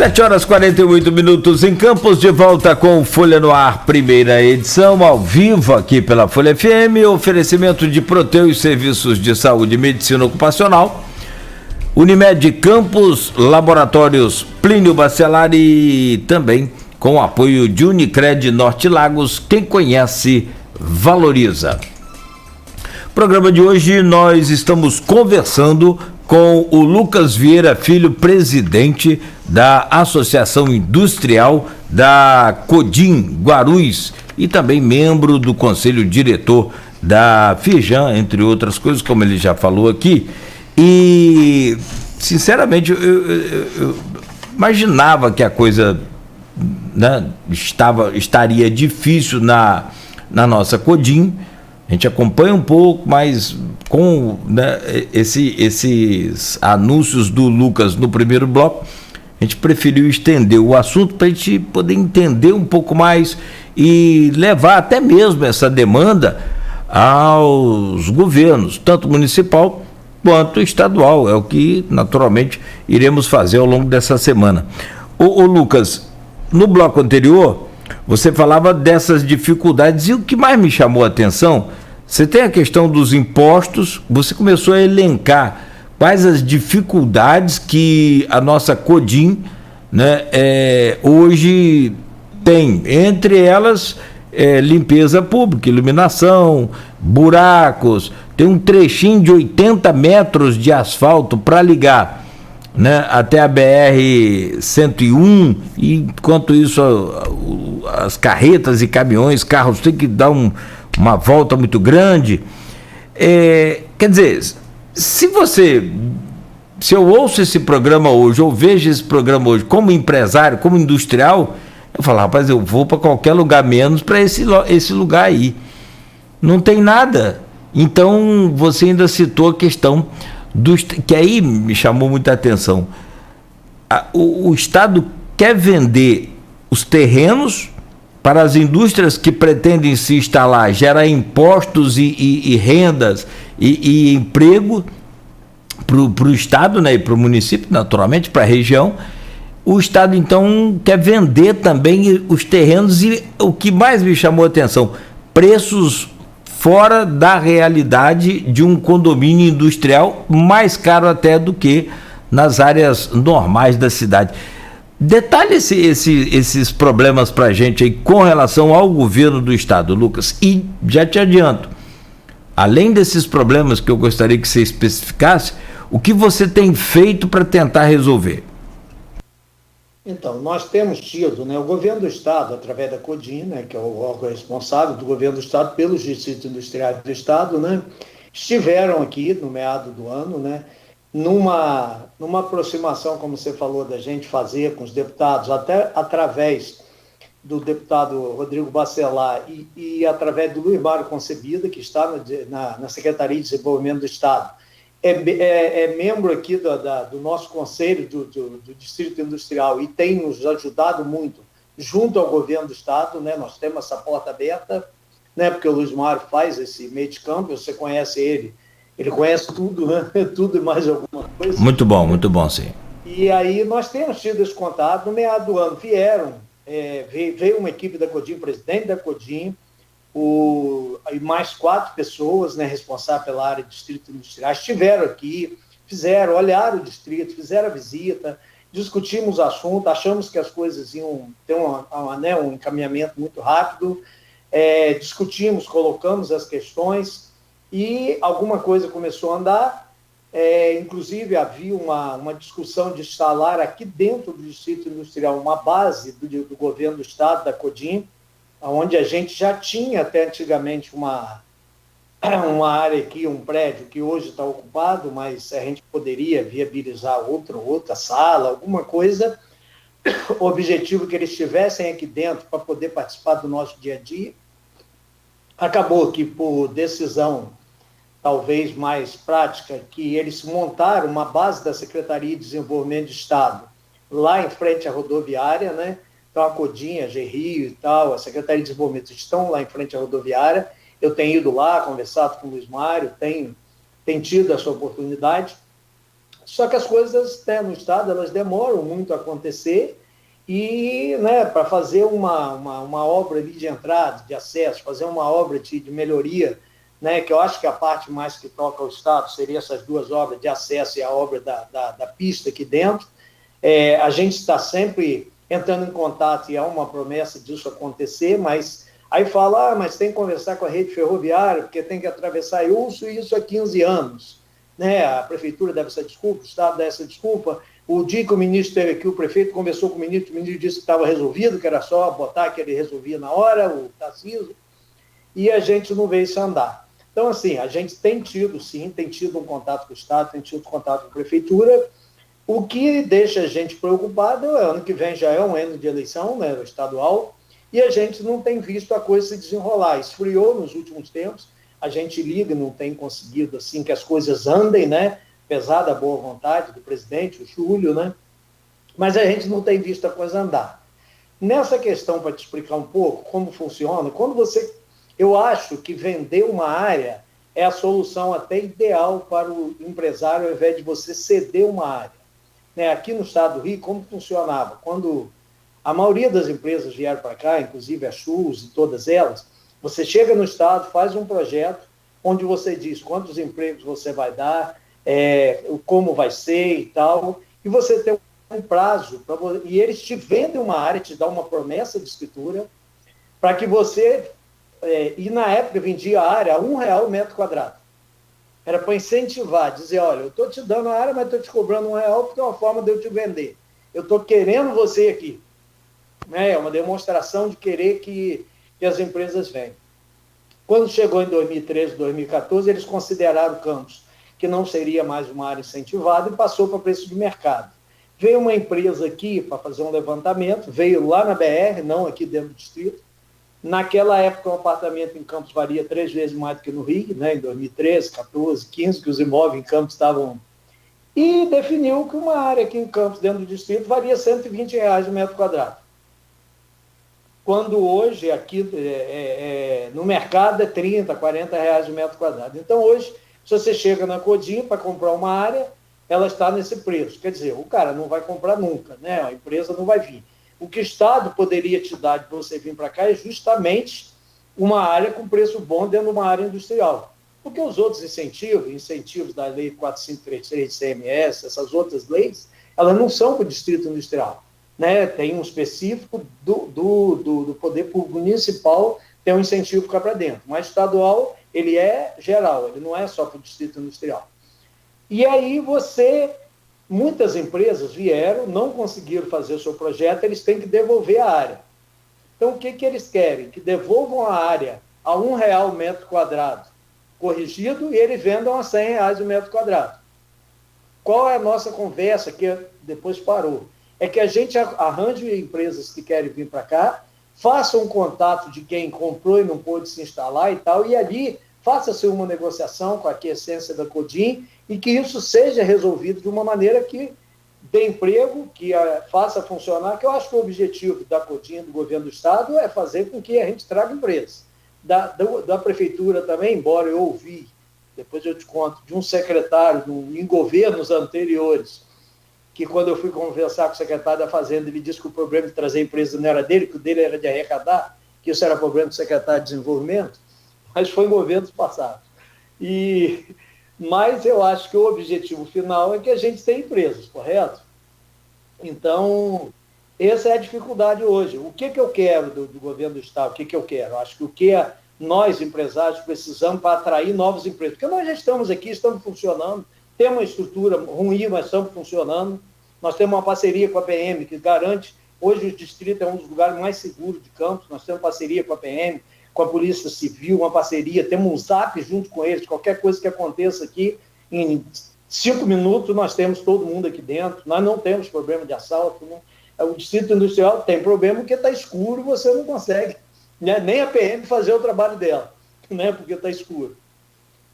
7h48 em Campos, de volta com Folha no Ar, primeira edição, ao vivo aqui pela Folha FM, oferecimento de Proteus Serviços de Saúde e Medicina Ocupacional, Unimed Campos, Laboratórios Plínio Bacelar e também com o apoio de Unicred Norte Lagos, quem conhece, valoriza. Programa de hoje nós estamos conversando com o Lucas Vieira Filho, presidente da Associação Industrial da Codim Guarulhos e também membro do Conselho Diretor da Firjan, entre outras coisas, como ele já falou aqui. E, sinceramente, eu imaginava que a coisa, né, estaria difícil na nossa Codim. A gente acompanha um pouco, mas com, né, esses anúncios do Lucas no primeiro bloco, a gente preferiu estender o assunto para a gente poder entender um pouco mais e levar até mesmo essa demanda aos governos, tanto municipal quanto estadual. É o que naturalmente iremos fazer ao longo dessa semana. Ô Lucas, no bloco anterior você falava dessas dificuldades e o que mais me chamou a atenção, você tem a questão dos impostos, você começou a elencar quais as dificuldades que a nossa Codim, né, hoje tem, entre elas limpeza pública, iluminação, buracos, tem um trechinho de 80 metros de asfalto para ligar, né, até a BR-101, e enquanto isso as carretas e caminhões, carros têm que dar uma volta muito grande. Quer dizer, se eu ouço esse programa hoje, ou vejo esse programa hoje como empresário, como industrial, eu falo, rapaz, eu vou para qualquer lugar menos para esse lugar aí. Não tem nada. Então, você ainda citou a questão que aí me chamou muita atenção. O Estado quer vender os terrenos para as indústrias que pretendem se instalar, gerar impostos e rendas e emprego para o Estado, né, e para o município, naturalmente, para a região. O Estado, então, quer vender também os terrenos e o que mais me chamou a atenção, preços fora da realidade de um condomínio industrial, mais caro até do que nas áreas normais da cidade. Detalhe esses problemas para a gente aí com relação ao governo do Estado, Lucas. E já te adianto, além desses problemas que eu gostaria que você especificasse, o que você tem feito para tentar resolver? Então, nós temos tido, né, o governo do Estado, através da Codim, né, que é o órgão responsável do governo do Estado pelos distritos industriais do Estado, né, estiveram aqui no meado do ano, né, numa aproximação, como você falou, da gente fazer com os deputados, até através do deputado Rodrigo Bacelar e através do Luiz Mário Concebida, que está na Secretaria de Desenvolvimento do Estado, é membro aqui do nosso conselho do Distrito Industrial e tem nos ajudado muito junto ao governo do Estado, né? Nós temos essa porta aberta, né? Porque o Luiz Mário faz esse meio de campo, você conhece ele conhece tudo, né? Tudo e mais alguma coisa. Muito bom, sim. E aí nós temos tido esse contato. No meado do ano veio uma equipe da Codim, presidente da Codim, e mais 4 pessoas, né, responsáveis pela área de distrito industrial, estiveram aqui, olharam o distrito, fizeram a visita, discutimos o assunto, achamos que as coisas iam ter um encaminhamento muito rápido, discutimos, colocamos as questões e alguma coisa começou a andar. Inclusive havia uma discussão de instalar aqui dentro do distrito industrial uma base do governo do Estado, da Codim, onde a gente já tinha até antigamente uma área aqui, um prédio que hoje está ocupado, mas a gente poderia viabilizar outra sala, alguma coisa, o objetivo que eles estivessem aqui dentro para poder participar do nosso dia a dia. Acabou que, por decisão talvez mais prática, que eles montaram uma base da Secretaria de Desenvolvimento do Estado lá em frente à rodoviária, né? Então, a Codim, a GRIO e tal, a Secretaria de Desenvolvimento estão lá em frente à rodoviária. Eu tenho ido lá, conversado com o Luiz Mário, tenho tido essa oportunidade. Só que as coisas, né, no Estado elas demoram muito a acontecer e, né, para fazer uma obra ali de entrada, de acesso, fazer uma obra de melhoria, né, que eu acho que a parte mais que toca ao Estado seria essas duas obras de acesso e a obra da pista aqui dentro. A gente está sempre entrando em contato e há uma promessa disso acontecer, mas aí fala, mas tem que conversar com a rede ferroviária, porque tem que atravessar isso há 15 anos. Né? A prefeitura deve essa desculpa, o Estado deve essa desculpa. O dia que o ministro esteve aqui, o prefeito conversou com o ministro disse que estava resolvido, que era só botar que ele resolvia na hora, o Tarcísio, e a gente não vê isso andar. Então, assim, a gente tem tido um contato com o Estado, tem tido contato com a prefeitura. O que deixa a gente preocupado é ano que vem já é um ano de eleição, né, estadual, e a gente não tem visto a coisa se desenrolar. Esfriou nos últimos tempos, a gente liga, não tem conseguido assim que as coisas andem, né, apesar da boa vontade do presidente, o Júlio, né, mas a gente não tem visto a coisa andar. Nessa questão, para te explicar um pouco como funciona, eu acho que vender uma área é a solução até ideal para o empresário, ao invés de você ceder uma área. Né, aqui no estado do Rio, como funcionava? Quando a maioria das empresas vieram para cá, inclusive a Chus e todas elas, você chega no estado, faz um projeto onde você diz quantos empregos você vai dar, como vai ser e tal, e você tem um prazo, e eles te vendem uma área, te dão uma promessa de escritura, para que você, e na época vendia a área a R$1 o metro quadrado. Era para incentivar, dizer, olha, eu estou te dando a área, mas estou te cobrando R$1 porque é uma forma de eu te vender. Eu estou querendo você aqui. É uma demonstração de querer que as empresas venham. Quando chegou em 2013, 2014, eles consideraram Campos que não seria mais uma área incentivada e passou para preço de mercado. Veio uma empresa aqui para fazer um levantamento, veio lá na BR, não aqui dentro do distrito. Naquela época, um apartamento em Campos valia 3 vezes mais do que no Rio, né, em 2013, 14, 15, que os imóveis em Campos estavam... E definiu que uma área aqui em Campos, dentro do distrito, valia R$120 o metro quadrado. Quando hoje, aqui no mercado, é R$30, R$40 o metro quadrado. Então, hoje, se você chega na Codim para comprar uma área, ela está nesse preço. Quer dizer, o cara não vai comprar nunca, né? A empresa não vai vir. O que o Estado poderia te dar para você vir para cá é justamente uma área com preço bom dentro de uma área industrial. Porque os outros incentivos da Lei 4533 de CMS, essas outras leis, elas não são para o distrito industrial. Né? Tem um específico do poder público municipal, tem um incentivo cá para dentro. Mas estadual, ele é geral, ele não é só para o distrito industrial. E aí muitas empresas vieram, não conseguiram fazer o seu projeto, eles têm que devolver a área. Então, o que eles querem? Que devolvam a área a R$1 o metro quadrado, corrigido, e eles vendam a R$100 o metro quadrado. Qual é a nossa conversa, que depois parou? É que a gente arranje empresas que querem vir para cá, faça um contato de quem comprou e não pôde se instalar e tal, e ali faça-se uma negociação com a aquiescência da Codim e que isso seja resolvido de uma maneira que dê emprego, que faça funcionar, que eu acho que o objetivo da Codim, do governo do Estado, é fazer com que a gente traga empresas. Da prefeitura também, embora eu ouvi, depois eu te conto, de um secretário em governos anteriores, que quando eu fui conversar com o secretário da Fazenda, ele disse que o problema de trazer empresa não era dele, que o dele era de arrecadar, que isso era problema do secretário de Desenvolvimento, mas foi em governos passados. Mas eu acho que o objetivo final é que a gente tenha empresas, correto? Então, essa é a dificuldade hoje. O que eu quero do governo do Estado? O que eu quero? Acho que o que nós, empresários, precisamos para atrair novos empregos. Porque nós já estamos aqui, estamos funcionando, temos uma estrutura ruim, mas estamos funcionando. Nós temos uma parceria com a PM que garante, hoje o distrito é um dos lugares mais seguros de Campos, nós temos parceria com a PM, com a Polícia Civil, uma parceria, temos um zap junto com eles, qualquer coisa que aconteça aqui, em 5 minutos nós temos todo mundo aqui dentro, nós não temos problema de assalto, não. O distrito industrial tem problema porque está escuro, você não consegue, né? Nem a PM fazer o trabalho dela, né? Porque está escuro.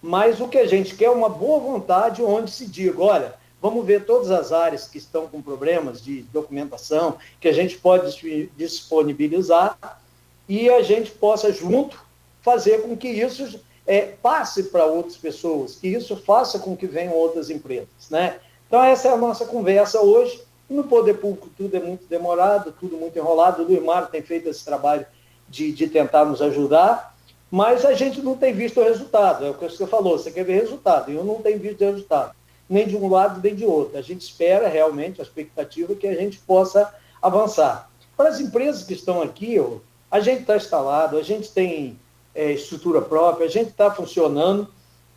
Mas o que a gente quer é uma boa vontade onde se diga, olha, vamos ver todas as áreas que estão com problemas de documentação, que a gente pode disponibilizar e a gente possa, junto, fazer com que isso passe para outras pessoas, que isso faça com que venham outras empresas, né? Então, essa é a nossa conversa hoje. No poder público, tudo é muito demorado, tudo muito enrolado. O Luiz Mário tem feito esse trabalho de tentar nos ajudar, mas a gente não tem visto o resultado. É o que você falou, você quer ver resultado, e eu não tenho visto resultado, nem de um lado nem de outro. A gente espera realmente, a expectativa é que a gente possa avançar. Para as empresas que estão aqui, a gente está instalado, a gente tem estrutura própria, a gente está funcionando,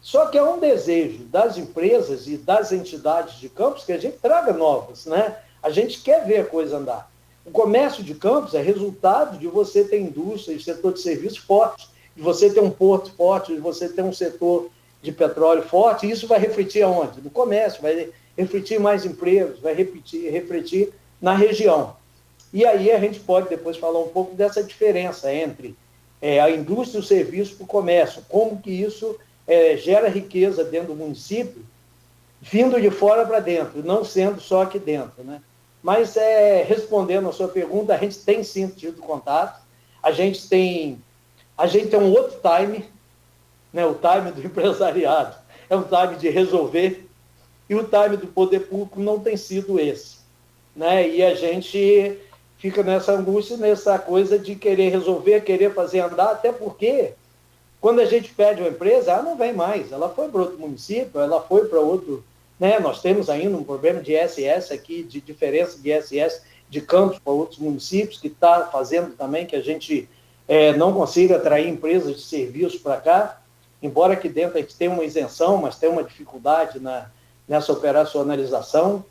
só que é um desejo das empresas e das entidades de Campos que a gente traga novas, né? A gente quer ver a coisa andar. O comércio de Campos é resultado de você ter indústria e setor de serviços forte, de você ter um porto forte, de você ter um setor de petróleo forte, e isso vai refletir aonde? No comércio, vai refletir mais empregos, vai refletir na região. E aí a gente pode depois falar um pouco dessa diferença entre a indústria e o serviço para o comércio, como que isso gera riqueza dentro do município, vindo de fora para dentro, não sendo só aqui dentro, né? Mas, respondendo a sua pergunta, a gente tem sim tido contato, a gente tem um outro time, né? O time do empresariado é um time de resolver, e o time do poder público não tem sido esse, né? E a gente fica nessa angústia, nessa coisa de querer resolver, querer fazer andar, até porque quando a gente pede uma empresa, ela não vem mais, ela foi para outro município, ela foi para outro, né? Nós temos ainda um problema de ISS aqui, de diferença de ISS de Campos para outros municípios, que está fazendo também que a gente não consiga atrair empresas de serviços para cá, embora aqui dentro a gente tenha uma isenção, mas tem uma dificuldade nessa operacionalização.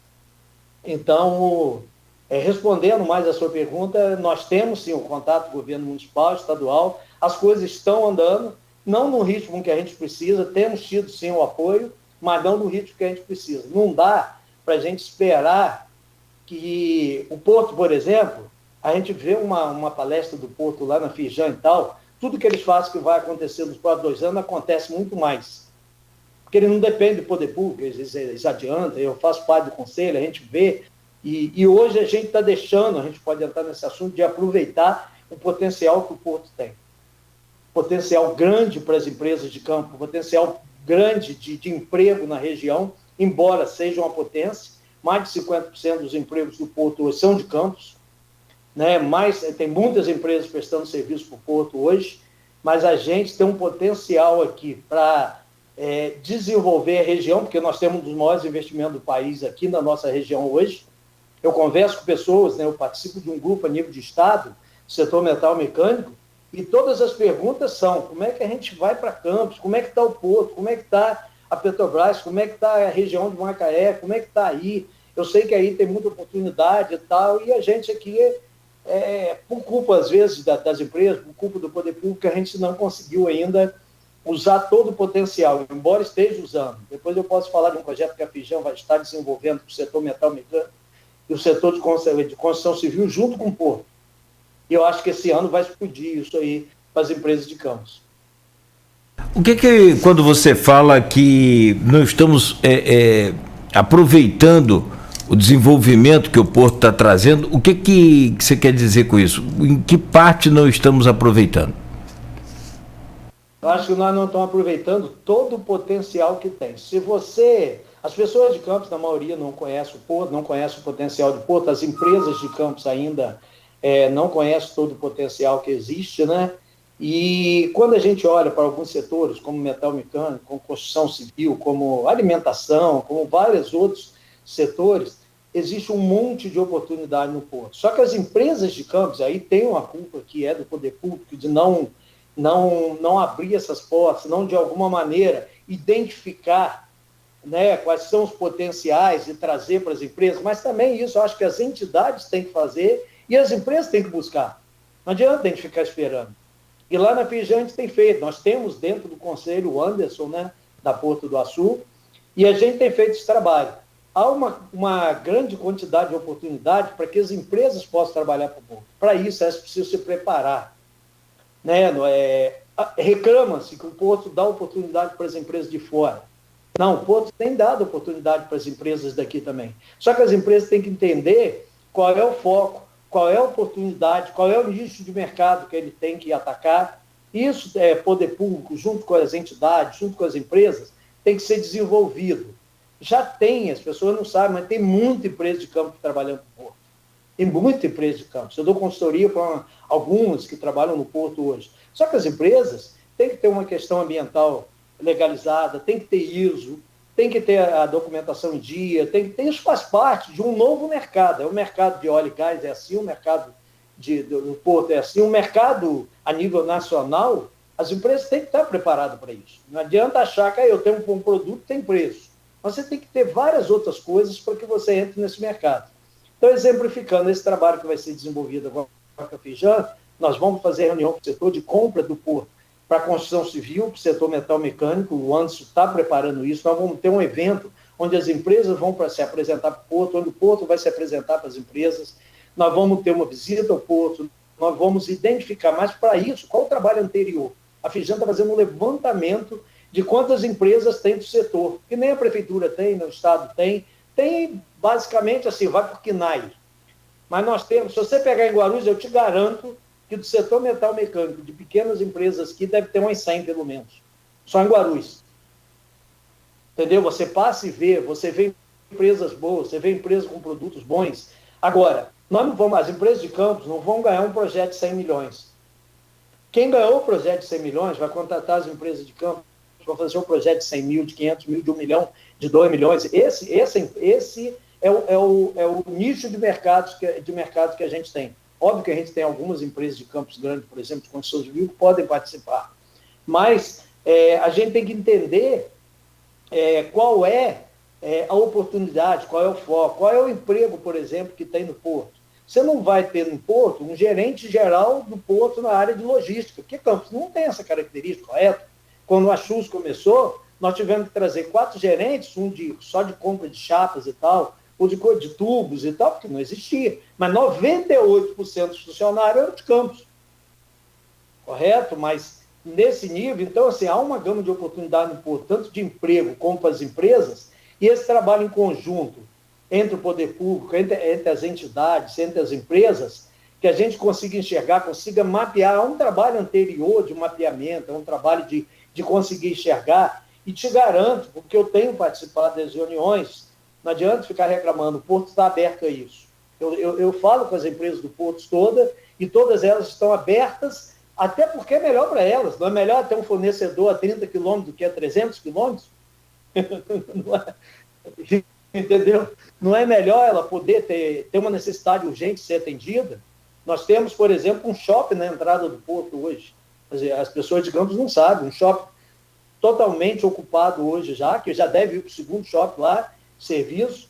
Então, respondendo mais a sua pergunta, nós temos sim o contato do governo municipal, estadual, as coisas estão andando, não no ritmo que a gente precisa, temos tido sim o apoio, mas não no ritmo que a gente precisa. Não dá para a gente esperar que o Porto, por exemplo, a gente vê uma palestra do Porto lá na Firjan e tal, tudo que eles fazem que vai acontecer nos próximos 2 anos acontece muito mais. Porque ele não depende do poder público, eles adiantam, eu faço parte do conselho, a gente vê, e hoje a gente está deixando, a gente pode entrar nesse assunto, de aproveitar o potencial que o Porto tem. Potencial grande para as empresas de campo, potencial grande de emprego na região, embora seja uma potência, mais de 50% dos empregos do Porto hoje são de Campos, né? Tem muitas empresas prestando serviço para o Porto hoje, mas a gente tem um potencial aqui para desenvolver a região, porque nós temos um dos maiores investimentos do país aqui na nossa região hoje. Eu converso com pessoas, né? Eu participo de um grupo a nível de estado, setor metal mecânico, e todas as perguntas são: como é que a gente vai para Campos, como é que está o Porto, como é que está a Petrobras, como é que está a região de Macaé, como é que está aí? Eu sei que aí tem muita oportunidade e tal, e a gente aqui, por culpa às vezes das empresas, por culpa do poder público, a gente não conseguiu ainda usar todo o potencial, embora esteja usando. Depois eu posso falar de um projeto que a Firjan vai estar desenvolvendo para o setor metal mecânico e o setor de construção civil junto com o Porto. E eu acho que esse ano vai explodir isso aí para as empresas de Campos. O que quando você fala que não estamos aproveitando o desenvolvimento que o Porto está trazendo, o que você quer dizer com isso? Em que parte não estamos aproveitando? Eu acho que nós não estamos aproveitando todo o potencial que tem. As pessoas de Campos, na maioria, não conhecem o Porto, não conhecem o potencial do Porto, as empresas de Campos ainda não conhecem todo o potencial que existe, né? E quando a gente olha para alguns setores, como metal mecânico, como construção civil, como alimentação, como vários outros setores, existe um monte de oportunidade no Porto. Só que as empresas de Campos aí têm uma culpa que é do poder público de não abrir essas portas, não de alguma maneira identificar, né, quais são os potenciais e trazer para as empresas, mas também isso eu acho que as entidades têm que fazer e as empresas têm que buscar. Não adianta a gente ficar esperando. E lá na Firjan a gente tem feito, nós temos dentro do conselho o Anderson, né, da Porto do Açu, e a gente tem feito esse trabalho. Há uma grande quantidade de oportunidade para que as empresas possam trabalhar para o Porto. Para isso, elas precisam se preparar. Né? Reclama-se que o Porto dá oportunidade para as empresas de fora. Não, o Porto tem dado oportunidade para as empresas daqui também. Só que as empresas têm que entender qual é o foco, qual é a oportunidade, qual é o nicho de mercado que ele tem que atacar. Isso poder público, junto com as entidades, junto com as empresas, tem que ser desenvolvido. já tem, as pessoas não sabem, mas tem muita empresa de campo trabalhando no Porto. Tem muita empresa de campo. Eu dou consultoria para algumas que trabalham no Porto hoje. Só que as empresas têm que ter uma questão ambiental legalizada, tem que ter ISO, tem que ter a documentação em dia, tem que ter, isso faz parte de um novo mercado. O mercado de óleo e gás é assim, o mercado do Porto é assim, o mercado a nível nacional, as empresas têm que estar preparadas para isso. Não adianta achar que eu tenho um produto, tem preço. Você tem que ter várias outras coisas para que você entre nesse mercado. Então, exemplificando esse trabalho que vai ser desenvolvido agora com a Fijan, nós vamos fazer reunião com o setor de compra do Porto para a construção civil, para o setor metal mecânico, o Anderson está preparando isso, nós vamos ter um evento onde as empresas vão se apresentar para o Porto, onde o Porto vai se apresentar para as empresas, nós vamos ter uma visita ao Porto, nós vamos identificar mais para isso, qual o trabalho anterior. A Fijan está fazendo um levantamento de quantas empresas tem do setor, que nem a prefeitura tem, nem o Estado tem basicamente assim, vai por KNAI. Mas nós temos, se você pegar em Guarulhos, eu te garanto que do setor metal mecânico, de pequenas empresas aqui, deve ter umas 100 pelo menos, só em Guarulhos. Entendeu? Você passa e vê, você vê empresas boas, você vê empresas com produtos bons. Agora, nós não vamos, as empresas de campos não vão ganhar um projeto de 100 milhões. Quem ganhou o projeto de 100 milhões vai contratar as empresas de campos para fazer um projeto de 100 mil, de 500 mil, de 1 milhão, de 2 milhões. Esse é o nicho de mercado que a gente tem. Óbvio que a gente tem algumas empresas de campos grandes, por exemplo, de construção civil, que podem participar. Mas a gente tem que entender qual é a oportunidade, qual é o foco, qual é o emprego, por exemplo, que tem no Porto. Você não vai ter no Porto um gerente geral do Porto na área de logística, porque Campos não tem essa característica, correto? Quando a Chus começou, nós tivemos que trazer 4 gerentes, só de compra de chapas e tal, ou de tubos e tal, porque não existia. Mas 98% dos funcionários eram de Campos. Correto? Mas nesse nível, então, assim, há uma gama de oportunidade no Porto, tanto de emprego como para as empresas, e esse trabalho em conjunto entre o poder público, entre as entidades, entre as empresas, que a gente consiga enxergar, consiga mapear. Há um trabalho anterior de mapeamento, é um trabalho de conseguir enxergar, e te garanto, porque eu tenho participado das reuniões, não adianta ficar reclamando, o Porto está aberto a isso. Eu falo com as empresas do Porto todas, e todas elas estão abertas, até porque é melhor para elas. Não é melhor ter um fornecedor a 30 quilômetros do que a 300 quilômetros? Entendeu? Não é melhor ela poder ter uma necessidade urgente de ser atendida? Nós temos, por exemplo, um shopping na entrada do Porto hoje. As pessoas de Campos não sabem, um shopping totalmente ocupado hoje já, que já deve ir para o segundo shopping lá, serviço.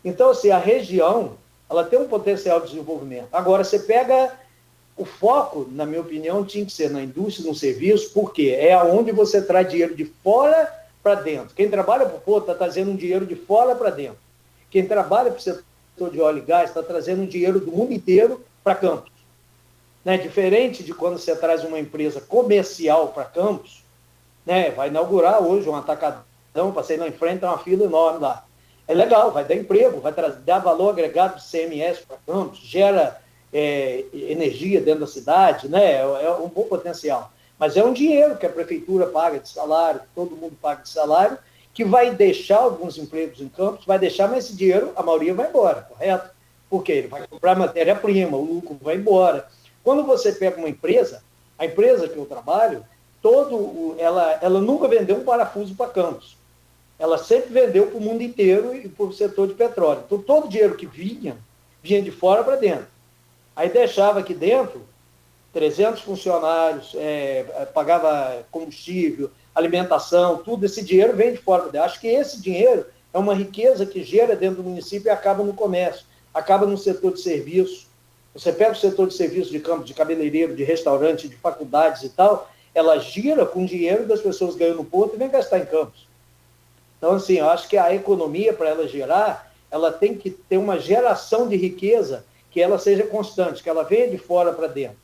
Então, assim, a região, ela tem um potencial de desenvolvimento. Agora, você pega o foco, na minha opinião, tinha que ser na indústria, no serviço, porque é onde você traz dinheiro de fora para dentro. Quem trabalha para o Porto está trazendo um dinheiro de fora para dentro. Quem trabalha para o setor de óleo e gás está trazendo um dinheiro do mundo inteiro para Campos. Né? Diferente de quando você traz uma empresa comercial para Campos, né? Vai inaugurar hoje um atacadão, passei lá em frente, tem uma fila enorme lá. É legal, vai dar emprego, vai dar valor agregado de CMS para Campos, gera energia dentro da cidade, né? É um bom potencial. Mas é um dinheiro que a prefeitura paga de salário, que todo mundo paga de salário, que vai deixar alguns empregos em Campos, vai deixar, mas esse dinheiro, a maioria vai embora, correto? Porque ele vai comprar matéria-prima, o lucro vai embora. Quando você pega uma empresa, a empresa que eu trabalho, ela nunca vendeu um parafuso para Campos. Ela sempre vendeu para o mundo inteiro e para o setor de petróleo. Então, todo o dinheiro que vinha de fora para dentro. Aí deixava aqui dentro 300 funcionários, pagava combustível, alimentação, tudo. Esse dinheiro vem de fora para dentro. Acho que esse dinheiro é uma riqueza que gera dentro do município e acaba no comércio, acaba no setor de serviço. Você pega o setor de serviço de campo, de cabeleireiro, de restaurante, de faculdades e tal, ela gira com o dinheiro das pessoas que ganham no Porto e vem gastar em Campos. Então, assim, eu acho que a economia, para ela gerar, ela tem que ter uma geração de riqueza que ela seja constante, que ela venha de fora para dentro.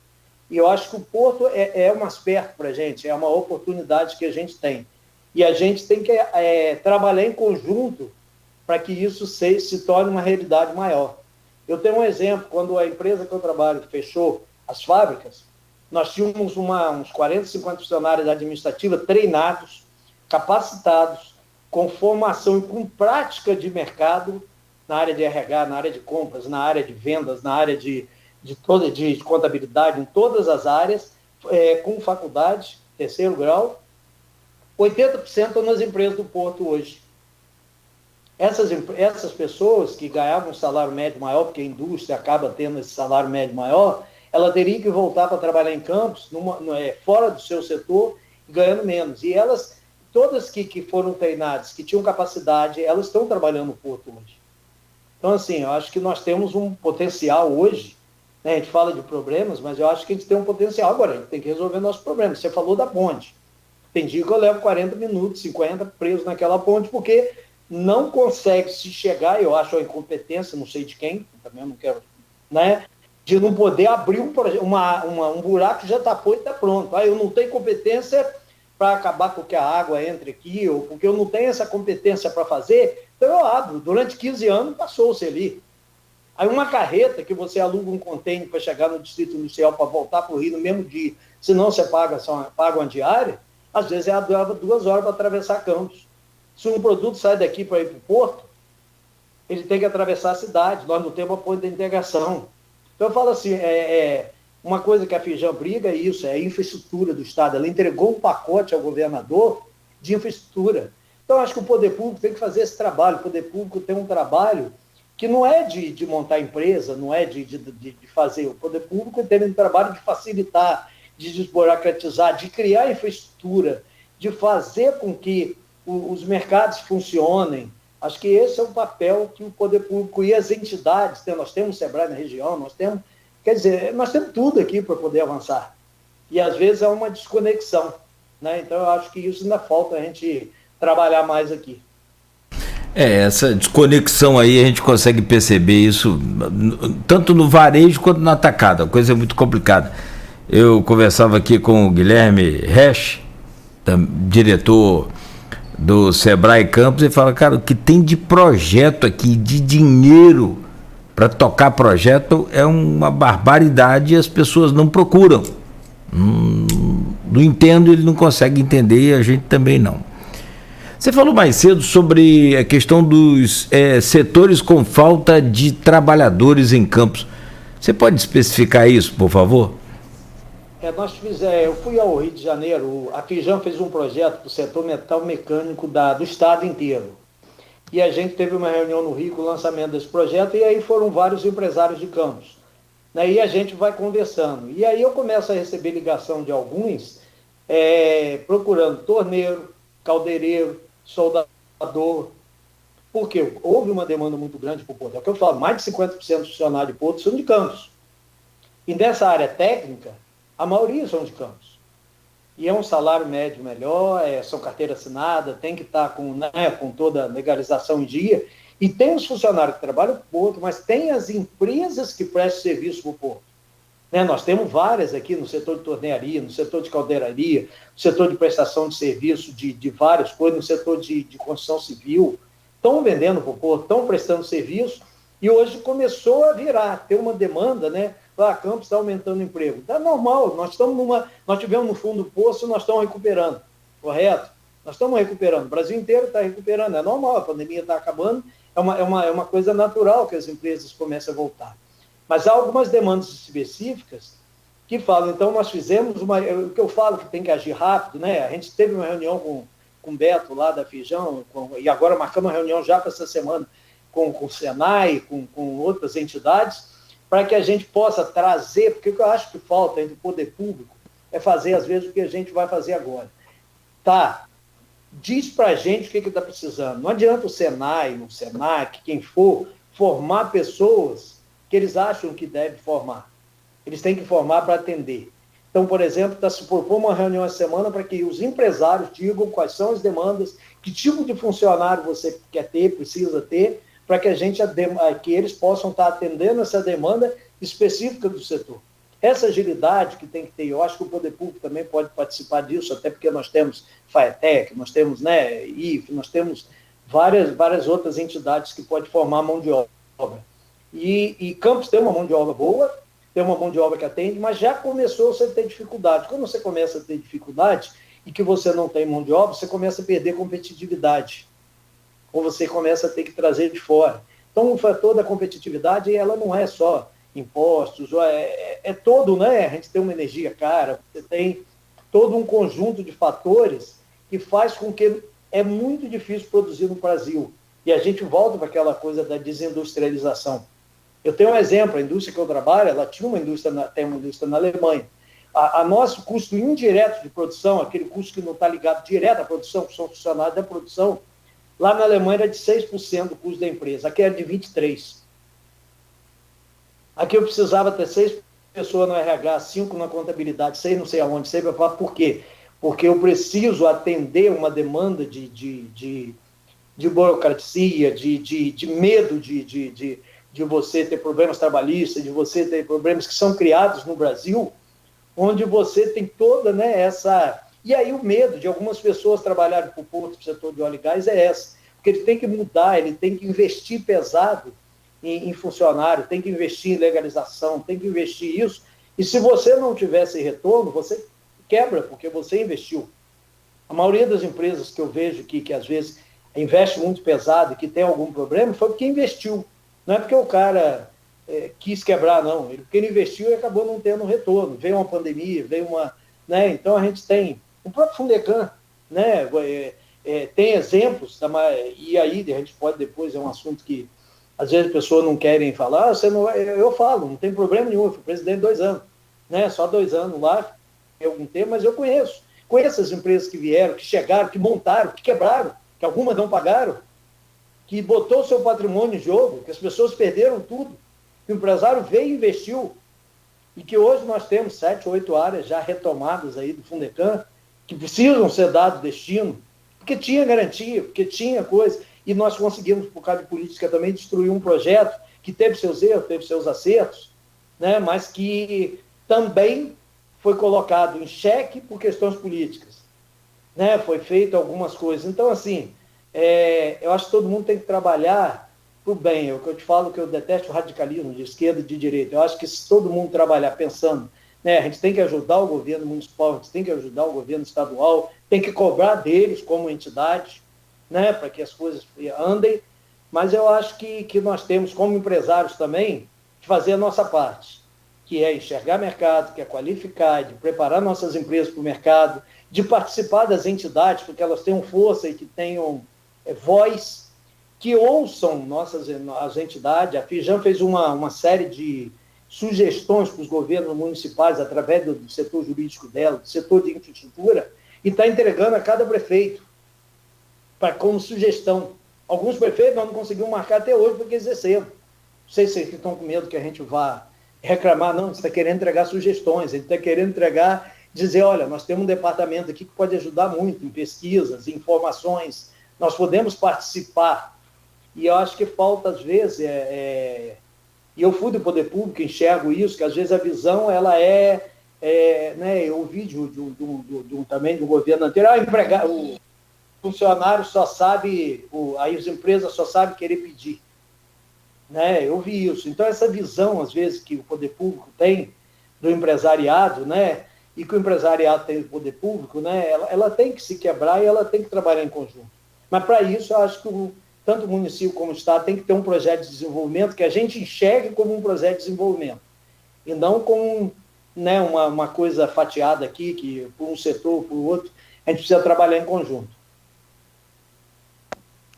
E eu acho que o Porto é um aspecto para a gente, é uma oportunidade que a gente tem. E a gente tem que trabalhar em conjunto para que isso se torne uma realidade maior. Eu tenho um exemplo, quando a empresa que eu trabalho fechou as fábricas, nós tínhamos uns 40, 50 funcionários administrativos treinados, capacitados, com formação e com prática de mercado na área de RH, na área de compras, na área de vendas, na área de contabilidade, em todas as áreas, com faculdade, terceiro grau, 80% estão nas empresas do Porto hoje. Essas pessoas que ganhavam um salário médio maior, porque a indústria acaba tendo esse salário médio maior, ela teria que voltar para trabalhar em campos, fora do seu setor, ganhando menos. E elas, todas que foram treinadas, que tinham capacidade, elas estão trabalhando no Porto hoje. Então, assim, eu acho que nós temos um potencial hoje, né? A gente fala de problemas, mas eu acho que a gente tem um potencial. Agora, a gente tem que resolver nossos problemas. Você falou da ponte. Tem dia que eu levo 40 minutos, 50 preso naquela ponte, porque não consegue se chegar, eu acho a incompetência, não sei de quem, também não quero, né, de não poder abrir um buraco que já tapou e está pronto. Eu não tenho competência para acabar com que a água entre aqui, ou porque eu não tenho essa competência para fazer, então eu abro. Durante 15 anos passou-se ali. Aí uma carreta que você aluga um container para chegar no Distrito Industrial para voltar para o Rio no mesmo dia, senão você paga uma diária, às vezes ela durava 2 horas para atravessar Campos. Se um produto sai daqui para ir para o Porto, ele tem que atravessar a cidade, nós não temos apoio da integração. Então eu falo assim, uma coisa que a Firjan briga é isso, é a infraestrutura do Estado. Ela entregou um pacote ao governador de infraestrutura. Então eu acho que o poder público tem que fazer esse trabalho. O poder público tem um trabalho que não é de montar empresa, não é de fazer. O poder público tem um trabalho de facilitar, de desburocratizar, de criar infraestrutura, de fazer com que os mercados funcionem. Acho que esse é o papel que o poder público e as entidades, nós temos o Sebrae na região, nós temos tudo aqui para poder avançar. E às vezes é uma desconexão, né? Então eu acho que isso ainda falta a gente trabalhar mais aqui. Essa desconexão aí a gente consegue perceber isso tanto no varejo quanto no atacado, a coisa é muito complicada. Eu conversava aqui com o Guilherme Resch, diretor do Sebrae Campos, e fala, cara, o que tem de projeto aqui, de dinheiro para tocar projeto é uma barbaridade e as pessoas não procuram. Não entendo, ele não consegue entender e a gente também não. Você falou mais cedo sobre a questão dos setores com falta de trabalhadores em Campos. Você pode especificar isso, por favor? Eu fui ao Rio de Janeiro, a Firjan fez um projeto para o setor metal mecânico do estado inteiro. E a gente teve uma reunião no Rio com o lançamento desse projeto, e aí foram vários empresários de Campos. E a gente vai conversando. E aí eu começo a receber ligação de alguns, procurando torneiro, caldeireiro, soldador, porque houve uma demanda muito grande para o Porto. É o que eu falo, mais de 50% dos funcionários de Porto são de Campos. E nessa área técnica, a maioria são de Campos. E é um salário médio melhor, são carteira assinada, tem que estar com toda a legalização em dia. E tem os funcionários que trabalham para o Porto, mas tem as empresas que prestam serviço para o Porto. Nós temos várias aqui no setor de tornearia, no setor de caldeiraria, no setor de prestação de serviço de várias coisas, no setor de construção civil. Estão vendendo para o Porto, estão prestando serviço, e hoje começou a virar, ter uma demanda, né? Campos está aumentando o emprego. Está normal, nós tivemos no fundo do poço e nós estamos recuperando, correto? Nós estamos recuperando, o Brasil inteiro está recuperando, é normal, a pandemia está acabando, é uma coisa natural que as empresas comecem a voltar. Mas há algumas demandas específicas que falam, então nós fizemos o que eu falo que tem que agir rápido, né? A gente teve uma reunião com o Beto lá da Firjan, e agora marcamos uma reunião já para essa semana com o Senai, com outras entidades, para que a gente possa trazer, porque o que eu acho que falta entre o poder público é fazer, às vezes, o que a gente vai fazer agora. Diz para a gente o que está precisando. Não adianta o Senai, o Senac, quem for, formar pessoas que eles acham que devem formar. Eles têm que formar para atender. Então, por exemplo, está se propor uma reunião essa semana para que os empresários digam quais são as demandas, que tipo de funcionário você quer ter, precisa ter, para que que eles possam estar atendendo essa demanda específica do setor. Essa agilidade que tem que ter, eu acho que o poder público também pode participar disso, até porque nós temos FAETEC, nós temos IF, nós temos várias outras entidades que podem formar mão de obra. E Campos tem uma mão de obra boa, tem uma mão de obra que atende, mas já começou você a ter dificuldade. Quando você começa a ter dificuldade e que você não tem mão de obra, você começa a perder competitividade. ou você começa a ter que trazer de fora. Então, o fator da competitividade, ela não é só impostos, é todo, né? A gente tem uma energia cara, você tem todo um conjunto de fatores que faz com que é muito difícil produzir no Brasil. E a gente volta para aquela coisa da desindustrialização. Eu tenho um exemplo, a indústria que eu trabalho, ela tinha tem uma indústria na Alemanha. A nosso custo indireto de produção, aquele custo que não está ligado direto à produção, que são funcionários da produção, lá na Alemanha era de 6% do custo da empresa, aqui era de 23%. Aqui eu precisava ter 6 pessoas no RH, 5 na contabilidade, 6 não sei aonde, 6 para falar por quê? Porque eu preciso atender uma demanda de burocracia, de medo de você ter problemas trabalhistas, de você ter problemas que são criados no Brasil, onde você tem toda, né, essa... E aí o medo de algumas pessoas trabalharem para o porto, para o setor de óleo e gás, é essa. Porque ele tem que mudar, ele tem que investir pesado em funcionário, tem que investir em legalização, tem que investir isso. E se você não tivesse retorno, você quebra, porque você investiu. A maioria das empresas que eu vejo que às vezes investe muito pesado e que tem algum problema, foi porque investiu. Não é porque o cara quis quebrar, não. Porque ele investiu e acabou não tendo retorno. Veio uma pandemia, veio uma... Né? Então, a gente tem... O próprio Fundecan, né? Tem exemplos, e aí a gente pode depois, é um assunto que às vezes as pessoas não querem falar, eu falo, não tem problema nenhum, eu fui presidente 2 anos, né? Só 2 anos lá, tem algum tempo, mas eu conheço as empresas que vieram, que chegaram, que montaram, que quebraram, que algumas não pagaram, que botou o seu patrimônio em jogo, que as pessoas perderam tudo, que o empresário veio e investiu, e que hoje nós temos 7, 8 áreas já retomadas aí do Fundecan, que precisam ser dado destino, porque tinha garantia, porque tinha coisa, e nós conseguimos, por causa de política também, destruir um projeto que teve seus erros, teve seus acertos, né, mas que também foi colocado em xeque por questões políticas, né, foi feito algumas coisas. Então, assim, eu acho que todo mundo tem que trabalhar para o bem. É o que eu te falo, que eu detesto o radicalismo de esquerda e de direita. Eu acho que se todo mundo trabalhar pensando, né, a gente tem que ajudar o governo municipal, a gente tem que ajudar o governo estadual, tem que cobrar deles como entidade, né, para que as coisas andem, mas eu acho que nós temos, como empresários também, de fazer a nossa parte, que é enxergar mercado, que é qualificar, de preparar nossas empresas para o mercado, de participar das entidades, porque elas tenham força e que tenham voz, que ouçam as entidades. A Fijan fez uma série de sugestões para os governos municipais através do setor jurídico dela, do setor de infraestrutura, e está entregando a cada prefeito como sugestão. Alguns prefeitos nós não conseguimos marcar até hoje porque exerceram. Não sei se eles estão com medo que a gente vá reclamar, não, você está querendo entregar sugestões, ele está querendo entregar, dizer, olha, nós temos um departamento aqui que pode ajudar muito em pesquisas, em informações, nós podemos participar. E eu acho que falta, às vezes, e eu fui do poder público, enxergo isso, que às vezes a visão, ela né, eu ouvi também do governo anterior, o funcionário só sabe, aí as empresas só sabem querer pedir. Né? Eu vi isso. Então, essa visão, às vezes, que o poder público tem do empresariado, né, e que o empresariado tem do poder público, né, ela tem que se quebrar e ela tem que trabalhar em conjunto. Mas, para isso, eu acho que tanto o município como o Estado tem que ter um projeto de desenvolvimento que a gente enxergue como um projeto de desenvolvimento, e não como, né, uma coisa fatiada aqui, que por um setor, por outro, a gente precisa trabalhar em conjunto.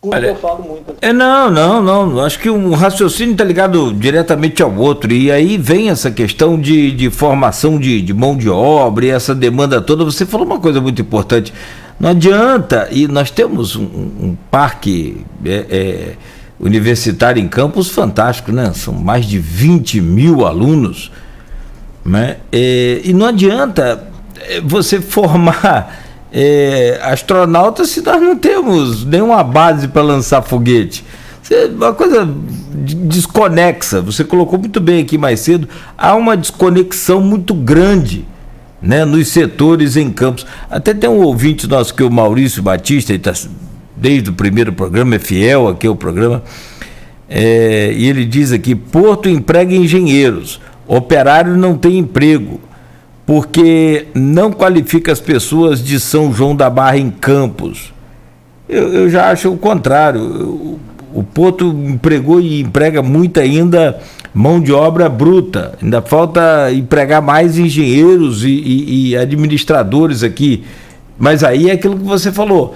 Olha, eu falo muito. Não. Acho que um raciocínio está ligado diretamente ao outro. E aí vem essa questão de formação de mão de obra e essa demanda toda. Você falou uma coisa muito importante. Não adianta, e nós temos um parque universitário em Campos fantástico, né? São mais de 20 mil alunos, né? E não adianta você formar astronautas se nós não temos nenhuma base para lançar foguete. Uma coisa desconexa. Você colocou muito bem aqui mais cedo, há uma desconexão muito grande, né, nos setores em Campos. Até tem um ouvinte nosso que é o Maurício Batista, ele está desde o primeiro programa, é fiel aqui ao programa, e ele diz aqui: Porto emprega engenheiros, operário não tem emprego porque não qualifica as pessoas de São João da Barra em Campos. Eu já acho o contrário. O Porto empregou e emprega muito ainda mão de obra bruta. Ainda falta empregar mais engenheiros e administradores aqui. Mas aí é aquilo que você falou.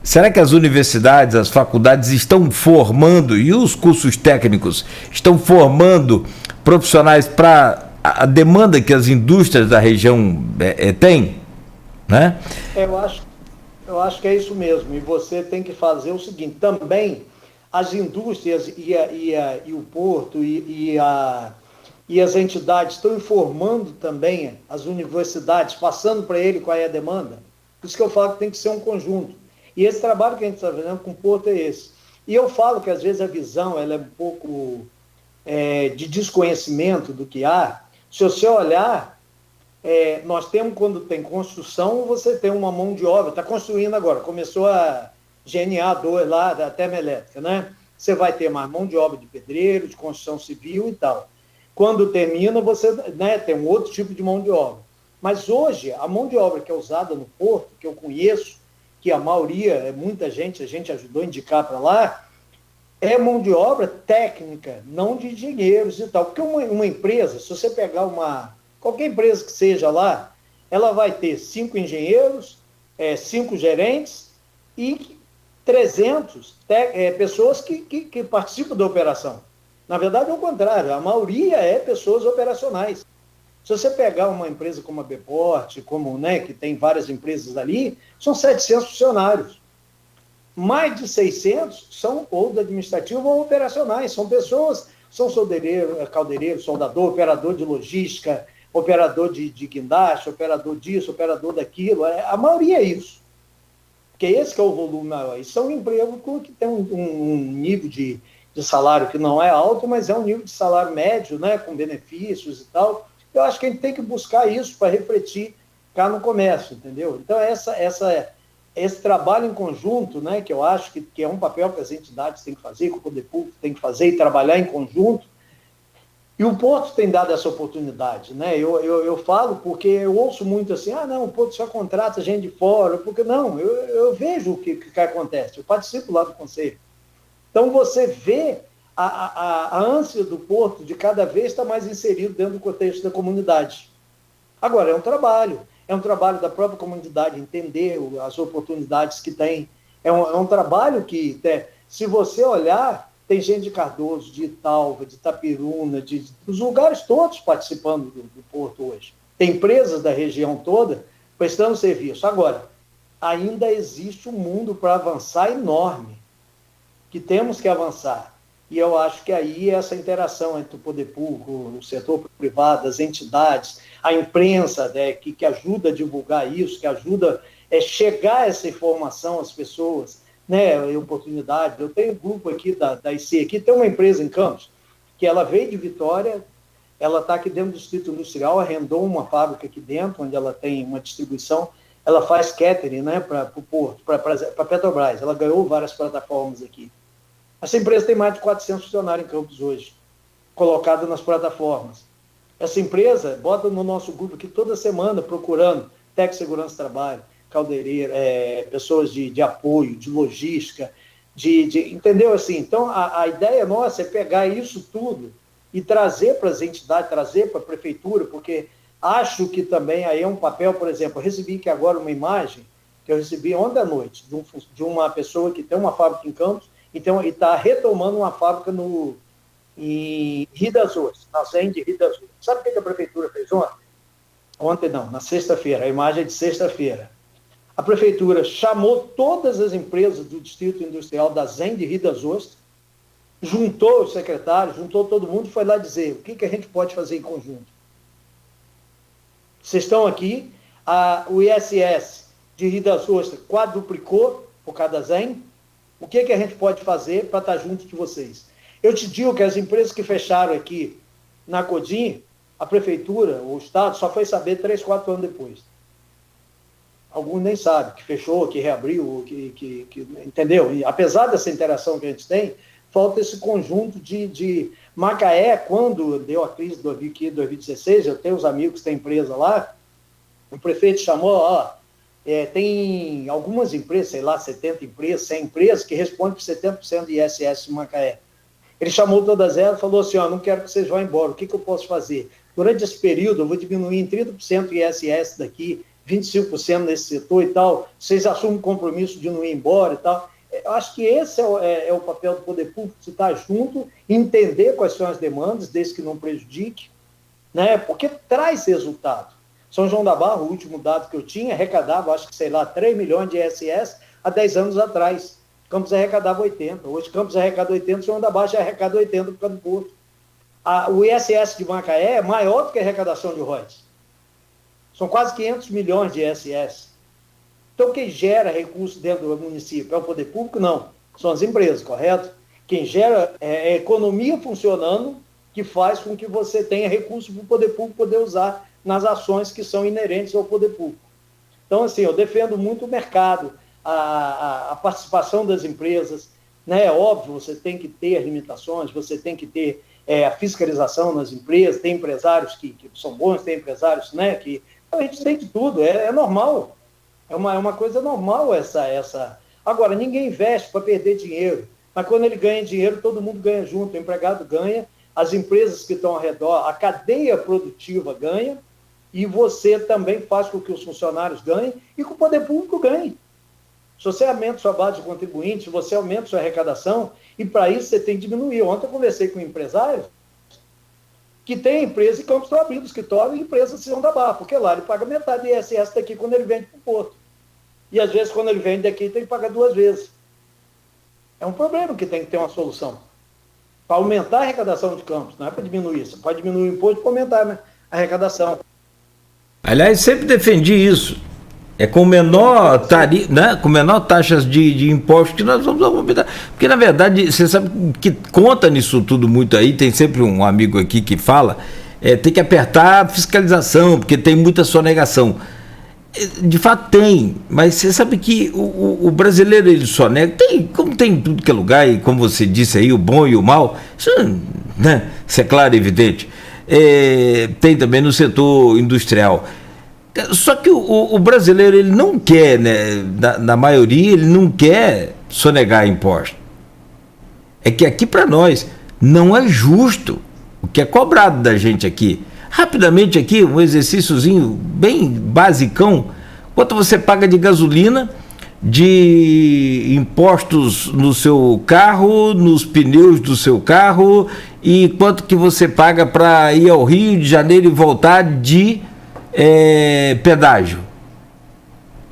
Será que as universidades, as faculdades estão formando, e os cursos técnicos estão formando profissionais para a demanda que as indústrias da região têm? Né? Eu acho que é isso mesmo. E você tem que fazer o seguinte, também as indústrias e o Porto e as entidades estão informando também as universidades, passando para ele qual é a demanda. Por isso que eu falo que tem que ser um conjunto. E esse trabalho que a gente está fazendo com o Porto é esse. E eu falo que, às vezes, a visão ela é um pouco de desconhecimento do que há. Se você olhar, nós temos, quando tem construção, você tem uma mão de obra, está construindo agora, começou a GNA 2 lá, da Termoelétrica, né? Você vai ter mais mão de obra de pedreiro, de construção civil e tal. Quando termina, você tem um outro tipo de mão de obra. Mas hoje, a mão de obra que é usada no Porto, que eu conheço, que a maioria, muita gente, a gente ajudou a indicar para lá, é mão de obra técnica, não de engenheiros e tal. Porque uma empresa, se você pegar qualquer empresa que seja lá, ela vai ter 5 engenheiros, 5 gerentes e 300 pessoas que participam da operação. Na verdade, é o contrário, a maioria é pessoas operacionais. Se você pegar uma empresa como a Beport, que tem várias empresas ali, são 700 funcionários. Mais de 600 são ou do administrativo ou operacionais. São pessoas, são caldeireiro, soldador, operador de logística, operador de guindaste, operador disso, operador daquilo. A maioria é isso. Porque esse que é o volume maior. E são empregos que tem um nível de salário que não é alto, mas é um nível de salário médio, com benefícios e tal. Eu acho que a gente tem que buscar isso para refletir cá no comércio, entendeu? Então, esse trabalho em conjunto, que eu acho que é um papel que as entidades têm que fazer, que o poder público tem que fazer e trabalhar em conjunto. E o Porto tem dado essa oportunidade, Eu falo porque eu ouço muito assim, não, o Porto só contrata gente de fora, porque não, eu vejo o que acontece, eu participo lá do conselho. Então, você vê a ânsia do Porto de cada vez estar mais inserido dentro do contexto da comunidade. Agora, é um trabalho da própria comunidade entender as oportunidades que tem. É um trabalho que, se você olhar, tem gente de Cardoso, de Italva, de Itapiruna, dos lugares todos participando do Porto hoje. Tem empresas da região toda prestando serviço. Agora, ainda existe um mundo para avançar enorme, que temos que avançar. E eu acho que aí essa interação entre o poder público, o setor privado, as entidades, a imprensa, que ajuda a divulgar isso, que ajuda a chegar essa informação às pessoas, oportunidade. Eu tenho um grupo aqui da IC, aqui tem uma empresa em Campos, que ela veio de Vitória, ela está aqui dentro do Distrito Industrial, arrendou uma fábrica aqui dentro, onde ela tem uma distribuição, ela faz catering para o Porto, para Petrobras, ela ganhou várias plataformas aqui. Essa empresa tem mais de 400 funcionários em Campos hoje, colocada nas plataformas. Essa empresa bota no nosso grupo aqui toda semana procurando técnico de segurança do trabalho, caldeireiro, pessoas de apoio, de logística, entendeu assim? Então, a ideia nossa é pegar isso tudo e trazer para as entidades, trazer para a prefeitura, porque acho que também aí é um papel, por exemplo, eu recebi aqui agora uma imagem que eu recebi ontem à noite de uma pessoa que tem uma fábrica em Campos, então, ele está retomando uma fábrica em Rio das Ostras, na ZEM de Rio das Ostras. Sabe o que a prefeitura fez ontem? Ontem não, na sexta-feira, a imagem é de sexta-feira. A prefeitura chamou todas as empresas do Distrito Industrial da ZEM de Rio das Ostras, juntou os secretários, juntou todo mundo e foi lá dizer o que a gente pode fazer em conjunto. Vocês estão aqui, o ISS de Rio das Ostras quadruplicou por causa da ZEM. O que a gente pode fazer para estar junto de vocês? Eu te digo que as empresas que fecharam aqui na Codim, a prefeitura, o Estado, só foi saber 3, 4 anos depois. Alguns nem sabem que fechou, que reabriu, entendeu? E apesar dessa interação que a gente tem, falta esse conjunto de Macaé, quando deu a crise de 2015, 2016, eu tenho os amigos que têm empresa lá, o prefeito chamou, tem algumas empresas, sei lá, 70 empresas, 100 empresas, que respondem por 70% de ISS de Macaé. Ele chamou todas elas e falou assim, não quero que vocês vão embora, o que eu posso fazer? Durante esse período, eu vou diminuir em 30% o ISS daqui, 25% nesse setor e tal, vocês assumem o compromisso de não ir embora e tal. Eu acho que esse é o papel do poder público, de estar junto, entender quais são as demandas, desde que não prejudique, né? Porque traz resultado. São João da Barra, o último dado que eu tinha, arrecadava, acho que, 3 milhões de ISS há 10 anos atrás. Campos arrecadava 80. Hoje Campos arrecada 80, João da Barra já arrecada 80 por causa do porto. O ISS de Macaé é maior do que a arrecadação de royalties. São quase 500 milhões de ISS. Então, quem gera recursos dentro do município é o poder público? Não. São as empresas, correto? Quem gera é a economia funcionando, que faz com que você tenha recursos para o poder público poder usar nas ações que são inerentes ao poder público. Então, assim, eu defendo muito o mercado, a participação das empresas, né? É óbvio, você tem que ter limitações, você tem que ter a fiscalização nas empresas, tem empresários que são bons, tem empresários, né, que a gente tem de tudo, é normal. É uma coisa normal essa. Agora, ninguém investe para perder dinheiro, mas quando ele ganha dinheiro, todo mundo ganha junto, o empregado ganha, as empresas que estão ao redor, a cadeia produtiva ganha, e você também faz com que os funcionários ganhem e que o poder público ganhe. Se você aumenta sua base de contribuintes, se você aumenta sua arrecadação, e para isso você tem que diminuir. Ontem eu conversei com um empresário que tem empresa em Campos do Abrigo, escritório e empresa de João da Barra, porque lá ele paga metade do ISS daqui quando ele vende para o porto. E às vezes quando ele vende daqui tem que pagar 2 vezes. É um problema que tem que ter uma solução. Para aumentar a arrecadação de Campos, não é para diminuir. Você pode diminuir o imposto para aumentar, né, a arrecadação. Aliás, sempre defendi isso. É com menor tarifa, né? Com menor taxas de impostos que nós vamos aumentar. Porque, na verdade, você sabe que conta nisso tudo muito aí, tem sempre um amigo aqui que fala, tem que apertar a fiscalização, porque tem muita sonegação. De fato tem, mas você sabe que o brasileiro ele sonega, como tem em tudo que é lugar, e como você disse aí, o bom e o mal, isso, né? Isso é claro e evidente. Tem também no setor industrial. Só que o brasileiro ele não quer, né, na maioria, ele não quer sonegar imposto. É que aqui para nós não é justo o que é cobrado da gente aqui. Rapidamente aqui, um exercíciozinho bem basicão, quanto você paga de gasolina, de impostos no seu carro, nos pneus do seu carro, e quanto que você paga para ir ao Rio de Janeiro e voltar de pedágio.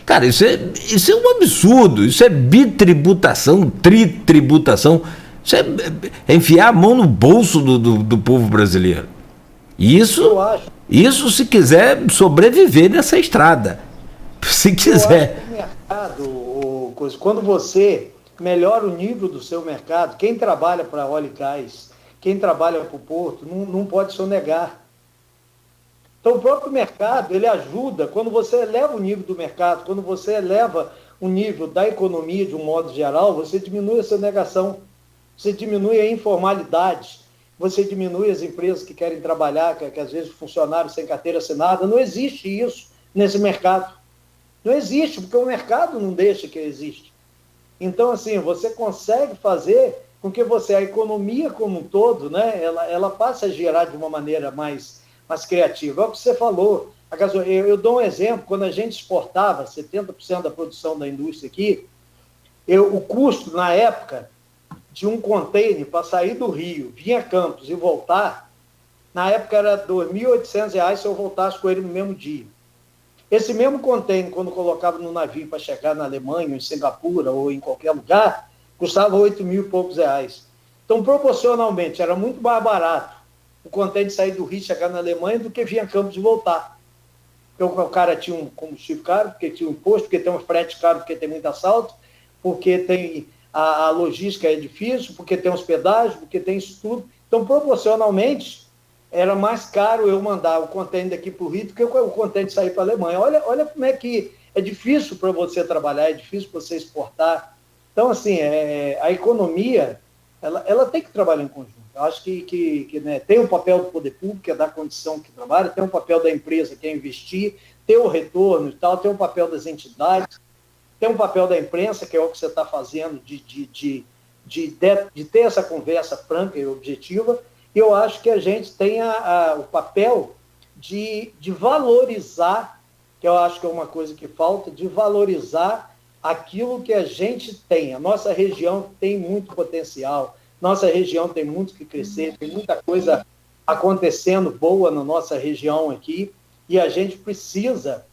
Cara, isso é um absurdo, isso é bitributação, tritributação, isso é enfiar a mão no bolso do povo brasileiro. Isso se quiser sobreviver nessa estrada, se quiser. Quando você melhora o nível do seu mercado, quem trabalha para óleo e gás, quem trabalha para o porto, não pode sonegar. Então, o próprio mercado, ele ajuda, quando você eleva o nível do mercado, quando você eleva o nível da economia de um modo geral, você diminui a sonegação, você diminui a informalidade, você diminui as empresas que querem trabalhar, que às vezes funcionários sem carteira assinada. Não existe isso nesse mercado. Não existe, porque o mercado não deixa que existe. Então, assim, você consegue fazer com que a economia como um todo, né, ela passe a girar de uma maneira mais criativa. É o que você falou. Eu dou um exemplo, quando a gente exportava 70% da produção da indústria aqui, o custo, na época, de um container para sair do Rio, vir a Campos e voltar, na época era R$ 2.800 se eu voltasse com ele no mesmo dia. Esse mesmo container, quando colocava no navio para chegar na Alemanha, ou em Singapura, ou em qualquer lugar, custava 8 mil e poucos reais. Então, proporcionalmente, era muito mais barato o container sair do Rio e chegar na Alemanha do que vir a Campos e voltar. Porque o cara tinha um combustível caro, porque tinha um imposto, porque tem um frete caro, porque tem muito assalto, porque tem a logística é difícil, porque tem hospedagem, porque tem isso tudo. Então, proporcionalmente, era mais caro eu mandar o container daqui para o Rio do que o container sair para a Alemanha. Olha como é que é difícil para você trabalhar, é difícil para você exportar. Então, assim, a economia, ela tem que trabalhar em conjunto. Eu acho que né, tem o papel do poder público, que é dar condição que trabalha, tem o papel da empresa, que é investir, ter o retorno e tal, tem um papel das entidades, tem um papel da imprensa, que é o que você está fazendo, de ter essa conversa franca e objetiva, e eu acho que a gente tem o papel de valorizar, que eu acho que é uma coisa que falta, de valorizar aquilo que a gente tem. A nossa região tem muito potencial, nossa região tem muito que crescer, tem muita coisa acontecendo boa na nossa região aqui, e a gente precisa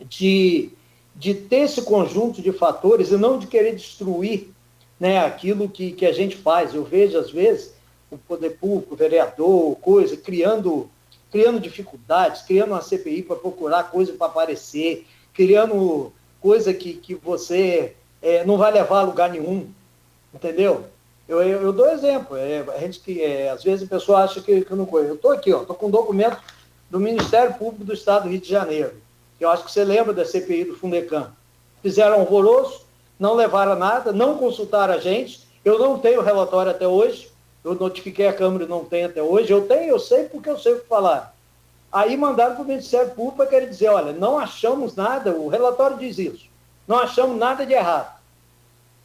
de ter esse conjunto de fatores e não de querer destruir, né, aquilo que a gente faz. Eu vejo, às vezes, o poder público, o vereador, coisa, criando dificuldades, criando uma CPI para procurar coisa para aparecer, criando coisa que você não vai levar a lugar nenhum, entendeu? Eu dou exemplo, a gente às vezes a pessoa acha que não conhece. Eu estou aqui, estou com um documento do Ministério Público do Estado do Rio de Janeiro, que eu acho que você lembra da CPI do Fundecam. Fizeram alvoroço, não levaram nada, não consultaram a gente, eu não tenho relatório até hoje, eu notifiquei a Câmara e não tenho até hoje, eu sei porque eu sei o que falar. Aí mandaram para o Ministério Público para querer dizer, olha, não achamos nada, o relatório diz isso, não achamos nada de errado.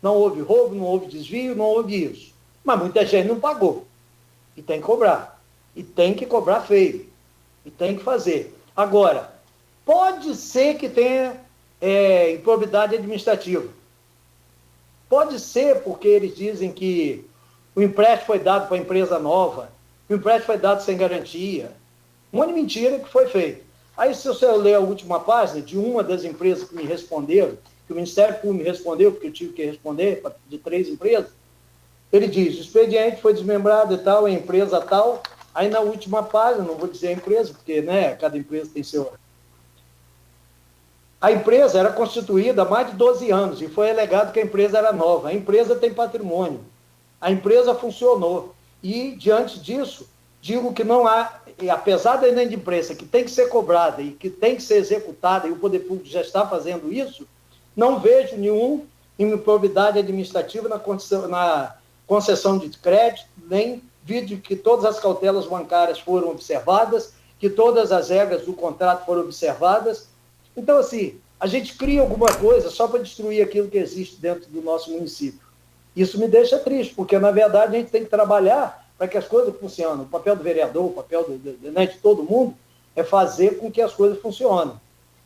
Não houve roubo, não houve desvio, não houve isso. Mas muita gente não pagou. E tem que cobrar. E tem que cobrar feio. E tem que fazer. Agora, pode ser que tenha improbidade administrativa. Pode ser porque eles dizem que o empréstimo foi dado para a empresa nova, o empréstimo foi dado sem garantia. Um monte de mentira que foi feito. Aí, se você ler a última página de uma das empresas que me responderam, que o Ministério Público me respondeu, porque eu tive que responder, de 3 empresas, ele diz, o expediente foi desmembrado e tal, a empresa tal, aí na última página, não vou dizer a empresa, porque, né, cada empresa tem seu... A empresa era constituída há mais de 12 anos, e foi alegado que a empresa era nova. A empresa tem patrimônio, a empresa funcionou, e, diante disso, digo que não há, e apesar da inadimplência que tem que ser cobrada e que tem que ser executada, e o Poder Público já está fazendo isso, não vejo nenhuma improbidade administrativa na concessão de crédito, nem vi que todas as cautelas bancárias foram observadas, que todas as regras do contrato foram observadas. Então, assim, a gente cria alguma coisa só para destruir aquilo que existe dentro do nosso município. Isso me deixa triste, porque, na verdade, a gente tem que trabalhar para que as coisas funcionem. O papel do vereador, o papel de todo mundo é fazer com que as coisas funcionem,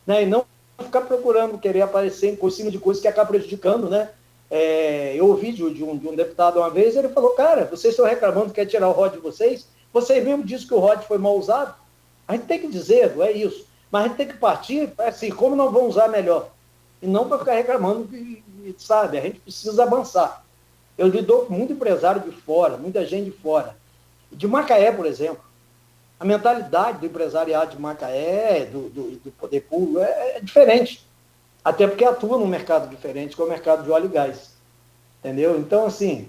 né? E não ficar procurando querer aparecer em cima de coisas que acabam prejudicando, né? Eu ouvi de um deputado uma vez, ele falou, cara, vocês estão reclamando que quer tirar o ROD de vocês mesmo disseram que o ROD foi mal usado. A gente tem que dizer, não é isso, mas a gente tem que partir, assim, como não vão usar melhor, e não para ficar reclamando, sabe, a gente precisa avançar. Eu lido com muito empresário de fora, muita gente de fora. De Macaé, por exemplo, a mentalidade do empresariado de Macaé, do poder público, é diferente. Até porque atua num mercado diferente, que é o mercado de óleo e gás. Entendeu? Então, assim,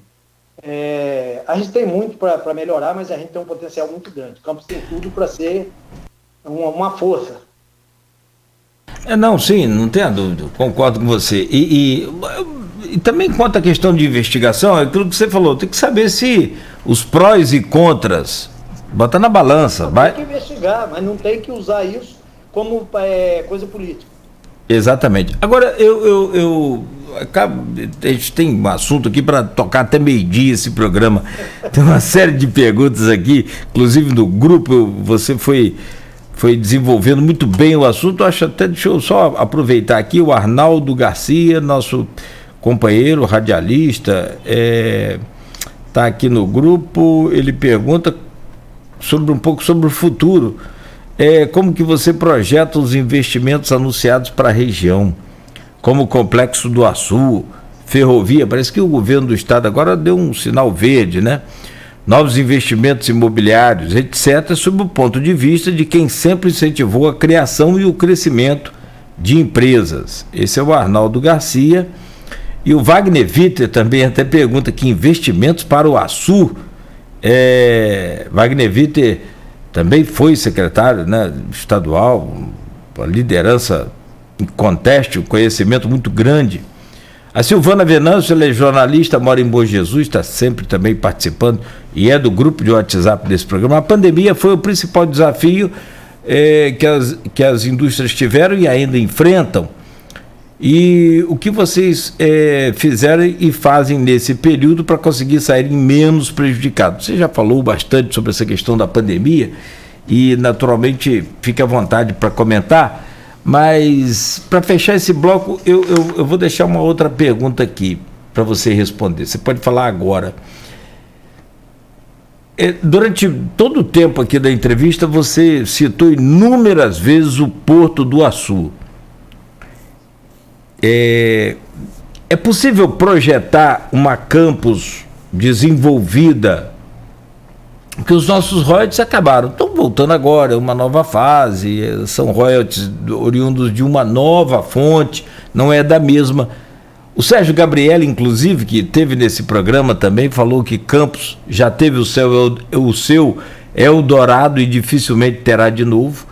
a gente tem muito para melhorar, mas a gente tem um potencial muito grande. O Campos tem tudo para ser uma força. Não, sim, não tenha dúvida, concordo com você. E também quanto à questão de investigação, é aquilo que você falou, tem que saber se os prós e contras, botar na balança. Tem que investigar, mas não tem que usar isso como coisa política. Exatamente. Agora, a gente tem um assunto aqui para tocar até meio-dia esse programa. Tem uma série de perguntas aqui, inclusive no grupo, você foi desenvolvendo muito bem o assunto. Deixa eu só aproveitar aqui, o Arnaldo Garcia, nosso companheiro radialista, está aqui no grupo, ele pergunta um pouco sobre o futuro. Como que você projeta os investimentos anunciados para a região, como o Complexo do Açu, ferrovia? Parece que o governo do estado agora deu um sinal verde, né? Novos investimentos imobiliários, etc., sob o ponto de vista de quem sempre incentivou a criação e o crescimento de empresas. Esse é o Arnaldo Garcia. E o Wagner Witter também até pergunta que investimentos para o Açu. Wagner Witter também foi secretário, né, estadual, a liderança em conteste, um conhecimento muito grande. A Silvana Venâncio, ela é jornalista, mora em Bom Jesus, está sempre também participando e é do grupo de WhatsApp desse programa. A pandemia foi o principal desafio que as indústrias tiveram e ainda enfrentam, e o que vocês fizeram e fazem nesse período para conseguir sair menos prejudicados. Você já falou bastante sobre essa questão da pandemia e, naturalmente, fique à vontade para comentar, mas para fechar esse bloco, eu vou deixar uma outra pergunta aqui para você responder. Você pode falar agora. Durante todo o tempo aqui da entrevista, você citou inúmeras vezes o Porto do Açu. É possível projetar uma campus desenvolvida, porque os nossos royalties acabaram, estão voltando agora, uma nova fase, são royalties oriundos de uma nova fonte, não é da mesma. O Sérgio Gabrielli, inclusive, que esteve nesse programa também, falou que Campos já teve o seu Eldorado e dificilmente terá de novo.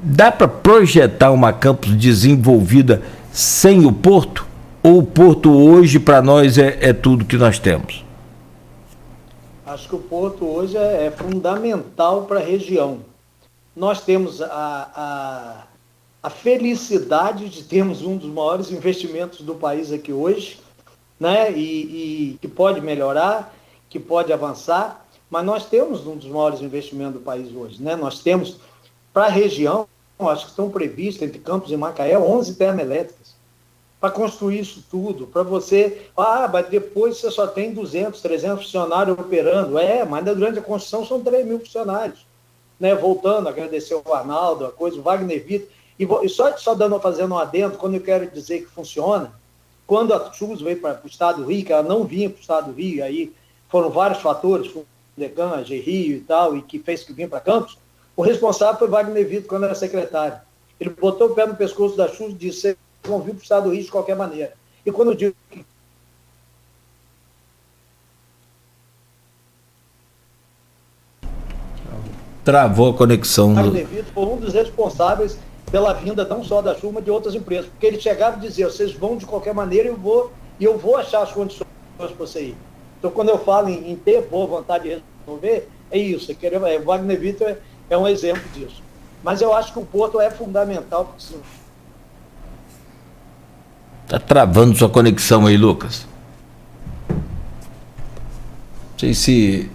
Dá para projetar uma Campos desenvolvida sem o Porto? Ou o Porto hoje, para nós, é tudo que nós temos? Acho que o Porto hoje é fundamental para a região. Nós temos a felicidade de termos um dos maiores investimentos do país aqui hoje, né? E que pode melhorar, que pode avançar, mas nós temos um dos maiores investimentos do país hoje, né? Nós temos, para a região, acho que estão previstas entre Campos e Macaé 11 termoelétricas, para construir isso tudo, para você, mas depois você só tem 200, 300 funcionários operando, mas durante a construção são 3 mil funcionários, né? Voltando, agradecer ao Arnaldo, o Wagner Vitor. E fazendo um adendo, quando eu quero dizer que funciona, quando a Chus veio para o Estado do Rio, que ela não vinha para o Estado do Rio, aí foram vários fatores, Decan, Rio e tal, e que fez que vinha para Campos, o responsável foi Wagner Vitor, quando era secretário. Ele botou o pé no pescoço da Chus e disse: vocês vão vir para o Estado do Rio de qualquer maneira. E quando eu digo que travou a conexão. Wagner Vitor foi um dos responsáveis pela vinda não só da Chus, mas de outras empresas, porque ele chegava e dizia: vocês vão de qualquer maneira e eu vou achar as condições para você ir. Então, quando eu falo em ter boa vontade de resolver, é isso. O Wagner Vitor é um exemplo disso. Mas eu acho que o Porto é fundamental. Porque... Está travando sua conexão aí, Lucas. Não sei se...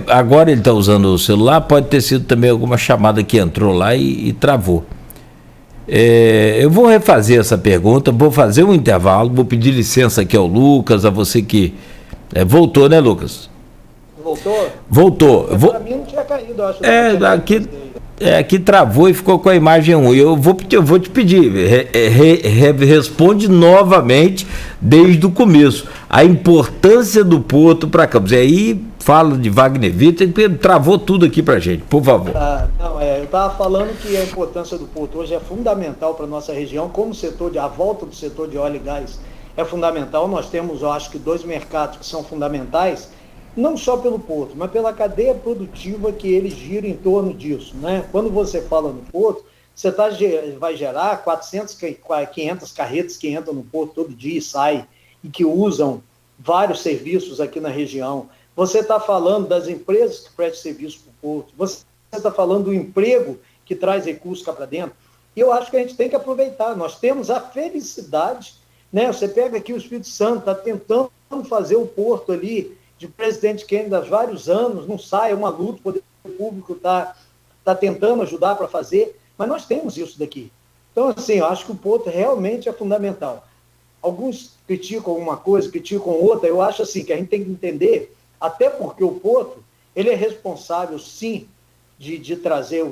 agora ele está usando o celular, pode ter sido também alguma chamada que entrou lá e travou. Eu vou refazer essa pergunta, vou fazer um intervalo, vou pedir licença aqui ao Lucas, a você que voltou, né, Lucas? Voltou. Para mim não tinha caído, eu acho. Aqui travou e ficou com a imagem 1. Eu vou te pedir, responde novamente desde o começo. A importância do Porto para Campos. E aí fala de Wagner Vitor, travou tudo aqui para gente, por favor. Eu estava falando que a importância do Porto hoje é fundamental para a nossa região, como a volta do setor de óleo e gás é fundamental. Nós temos, eu acho que, 2 mercados que são fundamentais, não só pelo Porto, mas pela cadeia produtiva que ele gira em torno disso, né? Quando você fala no Porto, você vai gerar 400, 500 carretas que entram no Porto todo dia e saem, e que usam vários serviços aqui na região. Você está falando das empresas que prestam serviço para o Porto, você está falando do emprego que traz recursos cá para dentro, e eu acho que a gente tem que aproveitar. Nós temos a felicidade, né? Você pega aqui o Espírito Santo, está tentando fazer o Porto ali, de Presidente Kennedy há vários anos, não sai, é uma luta, o poder público está tentando ajudar para fazer, mas nós temos isso daqui. Então, assim, eu acho que o Porto realmente é fundamental. Alguns criticam uma coisa, criticam outra, eu acho assim, que a gente tem que entender, até porque o Porto, ele é responsável, sim, de trazer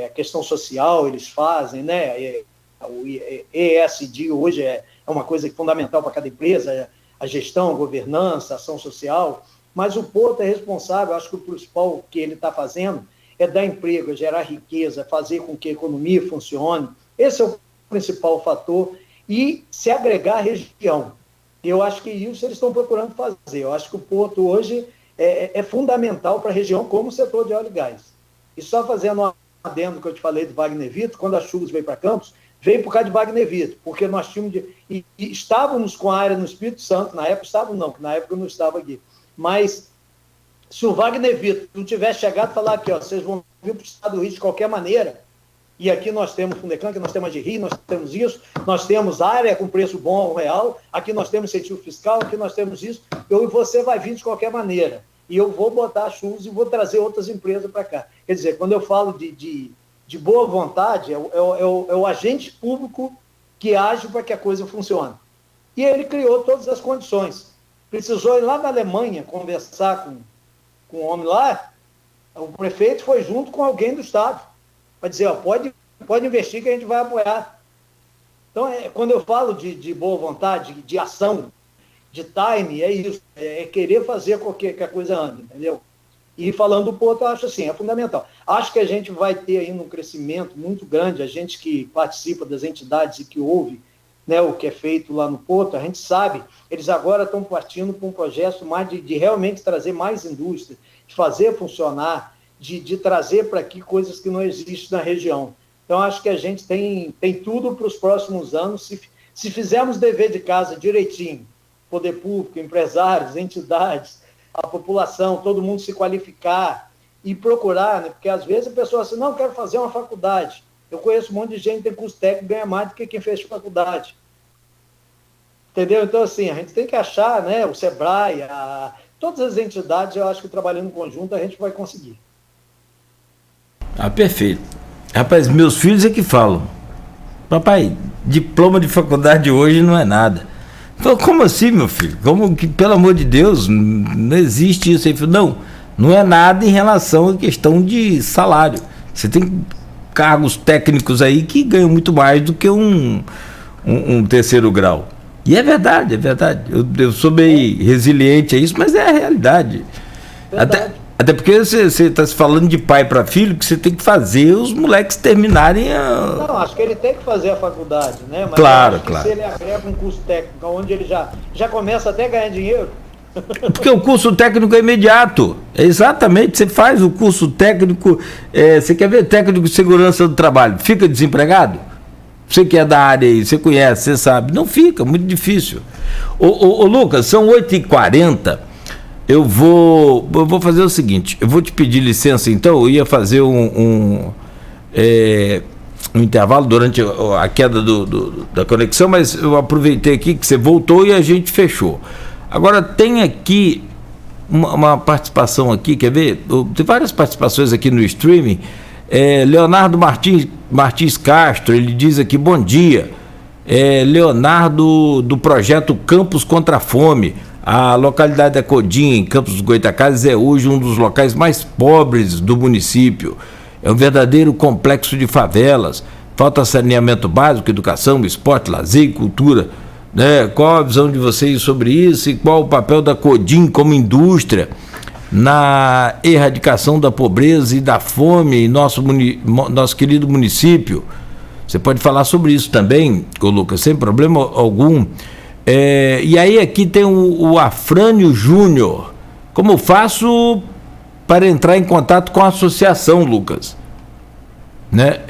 a questão social, eles fazem, né? O ESG hoje é uma coisa fundamental para cada empresa, a gestão, a governança, a ação social, mas o Porto é responsável, acho que o principal que ele está fazendo é dar emprego, é gerar riqueza, fazer com que a economia funcione. Esse é o principal fator, e se agregar à região. Eu acho que isso eles estão procurando fazer. Eu acho que o Porto hoje é fundamental para a região como setor de óleo e gás. E só fazendo um adendo que eu te falei do Wagner Vitor, quando a Chus veio para Campos, veio por causa de Wagner Vitor, porque nós tínhamos e estávamos com a área no Espírito Santo, na época na época eu não estava aqui, mas Se o Wagner Vitor não tivesse chegado e falar aqui, ó, vocês vão vir para o estado do Rio de qualquer maneira, e aqui nós temos Fundecam, aqui nós temos a de Rio, nós temos isso, nós temos área com preço bom, real, aqui nós temos incentivo fiscal, aqui nós temos isso, eu e você vai vir de qualquer maneira. E eu vou botar churros e vou trazer outras empresas para cá. Quer dizer, quando eu falo de boa vontade, é o agente público que age para que a coisa funcione. E ele criou todas as condições. Precisou ir lá na Alemanha conversar com o homem lá, o prefeito foi junto com alguém do Estado, para dizer, ó, pode investir que a gente vai apoiar. Então, quando eu falo de boa vontade, de ação, de time, é isso, é querer fazer com que a coisa ande, entendeu? E falando do Porto, eu acho assim, é fundamental. Acho que a gente vai ter ainda um crescimento muito grande, a gente que participa das entidades e que ouve, né, o que é feito lá no Porto, a gente sabe, eles agora estão partindo para um projeto mais de realmente trazer mais indústria, de fazer funcionar, de trazer para aqui coisas que não existem na região. Então, acho que a gente tem tudo para os próximos anos, se fizermos dever de casa direitinho, poder público, empresários, entidades, a população, todo mundo se qualificar e procurar, né? Porque às vezes a pessoa assim, não, quero fazer uma faculdade. Eu conheço um monte de gente que tem curso técnico e ganha mais do que quem fez faculdade. Entendeu? Então, assim, a gente tem que achar, né, o Sebrae, todas as entidades, eu acho que trabalhando em conjunto a gente vai conseguir. Ah, perfeito. Rapaz, meus filhos é que falam, papai, diploma de faculdade hoje não é nada. Eu falo, como assim, meu filho? Como que, pelo amor de Deus, não existe isso? Ele falou, não é nada em relação à questão de salário. Você tem cargos técnicos aí que ganham muito mais do que um terceiro grau. E é verdade, é verdade. Eu sou meio resiliente a isso, mas é a realidade. Até porque você está se falando de pai para filho, que você tem que fazer os moleques terminarem a... Não, acho que ele tem que fazer a faculdade, né? Mas claro. Se ele agrega um curso técnico, onde ele já começa até a ganhar dinheiro. Porque o curso técnico é imediato. Exatamente, você faz o curso técnico, você quer ver técnico de segurança do trabalho, fica desempregado? Você que é da área aí, você conhece, você sabe. Não fica, muito difícil. Ô Lucas, são 8h40. Eu vou fazer o seguinte, eu vou te pedir licença então, eu ia fazer um intervalo durante a queda da conexão, mas eu aproveitei aqui que você voltou e a gente fechou. Agora tem aqui uma participação aqui, quer ver? Tem várias participações aqui no streaming. Leonardo Martins Castro, ele diz aqui, bom dia. Leonardo do projeto Campos contra a Fome. A localidade da Codim, em Campos dos Goytacazes, é hoje um dos locais mais pobres do município. É um verdadeiro complexo de favelas. Falta saneamento básico, educação, esporte, lazer e cultura. Né? Qual a visão de vocês sobre isso e qual o papel da Codim como indústria na erradicação da pobreza e da fome em nosso querido município? Você pode falar sobre isso também, Lucas, sem problema algum. E aí aqui tem o Afrânio Júnior. Como faço para entrar em contato com a associação, Lucas? Né?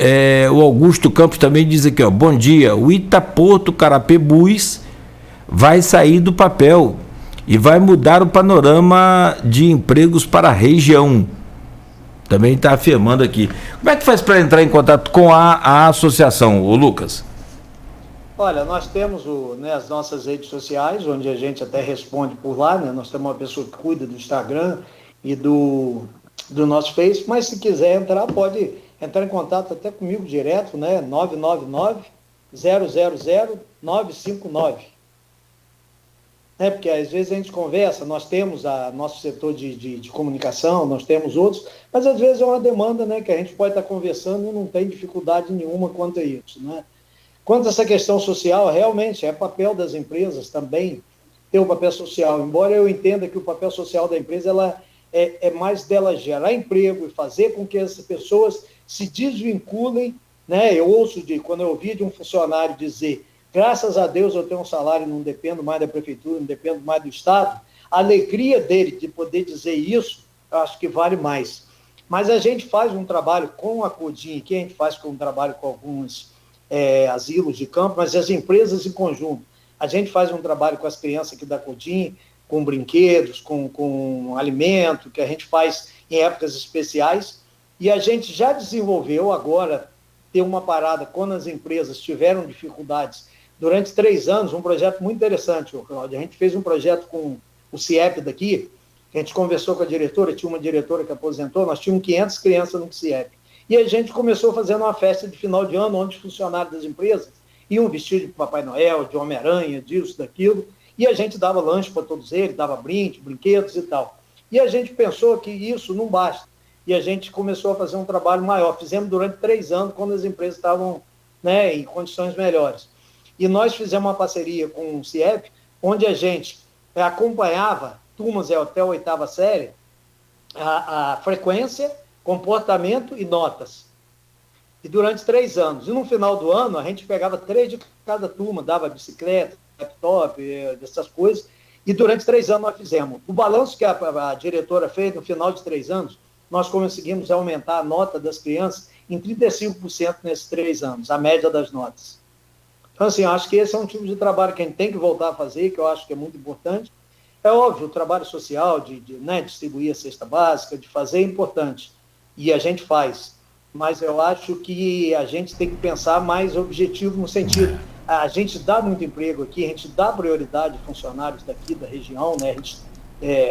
O Augusto Campos também diz aqui, ó, bom dia, o Itaporto Carapebus vai sair do papel e vai mudar o panorama de empregos para a região. Também está afirmando aqui. Como é que faz para entrar em contato com a associação, ô Lucas? Olha, nós temos as nossas redes sociais, onde a gente até responde por lá, né? Nós temos uma pessoa que cuida do Instagram e do nosso Face, mas se quiser entrar, pode entrar em contato até comigo direto, né? 999-000-959. Porque às vezes a gente conversa, nós temos nosso setor de comunicação, nós temos outros, mas às vezes é uma demanda, né, que a gente pode estar conversando e não tem dificuldade nenhuma quanto a isso, né? Quanto a essa questão social, realmente é papel das empresas também ter um papel social, embora eu entenda que o papel social da empresa é mais dela gerar emprego e fazer com que essas pessoas se desvinculem, né? Eu ouço quando eu ouvi de um funcionário dizer, graças a Deus eu tenho um salário, não dependo mais da prefeitura, não dependo mais do Estado, a alegria dele de poder dizer isso, eu acho que vale mais. Mas a gente faz um trabalho com a Codim, que a gente faz um trabalho com alguns asilos de campo, mas as empresas em conjunto. A gente faz um trabalho com as crianças aqui da Codim, com brinquedos, com alimento, que a gente faz em épocas especiais, e a gente já desenvolveu agora, ter uma parada quando as empresas tiveram dificuldades durante 3 anos, um projeto muito interessante, Cláudio. A gente fez um projeto com o CIEP daqui, a gente conversou com a diretora, tinha uma diretora que aposentou, nós tínhamos 500 crianças no CIEP. E a gente começou fazendo uma festa de final de ano, onde os funcionários das empresas iam vestidos de Papai Noel, de Homem-Aranha, disso, daquilo, e a gente dava lanche para todos eles, dava brinde, brinquedos e tal. E a gente pensou que isso não basta. E a gente começou a fazer um trabalho maior. Fizemos durante 3 anos, quando as empresas estavam, né, em condições melhores. E nós fizemos uma parceria com o CIEP, onde a gente acompanhava turmas até a 8ª série, a frequência, comportamento e notas. E durante 3 anos. E no final do ano, a gente pegava 3 de cada turma, dava bicicleta, laptop, essas coisas. E durante 3 anos nós fizemos. O balanço que a diretora fez no final de 3 anos, nós conseguimos aumentar a nota das crianças em 35% nesses 3 anos, a média das notas. Então, assim, eu acho que esse é um tipo de trabalho que a gente tem que voltar a fazer, que eu acho que é muito importante. É óbvio, o trabalho social, de distribuir a cesta básica, de fazer é importante. E a gente faz. Mas eu acho que a gente tem que pensar mais objetivo no sentido, a gente dá muito emprego aqui, a gente dá prioridade a funcionários daqui da região, né?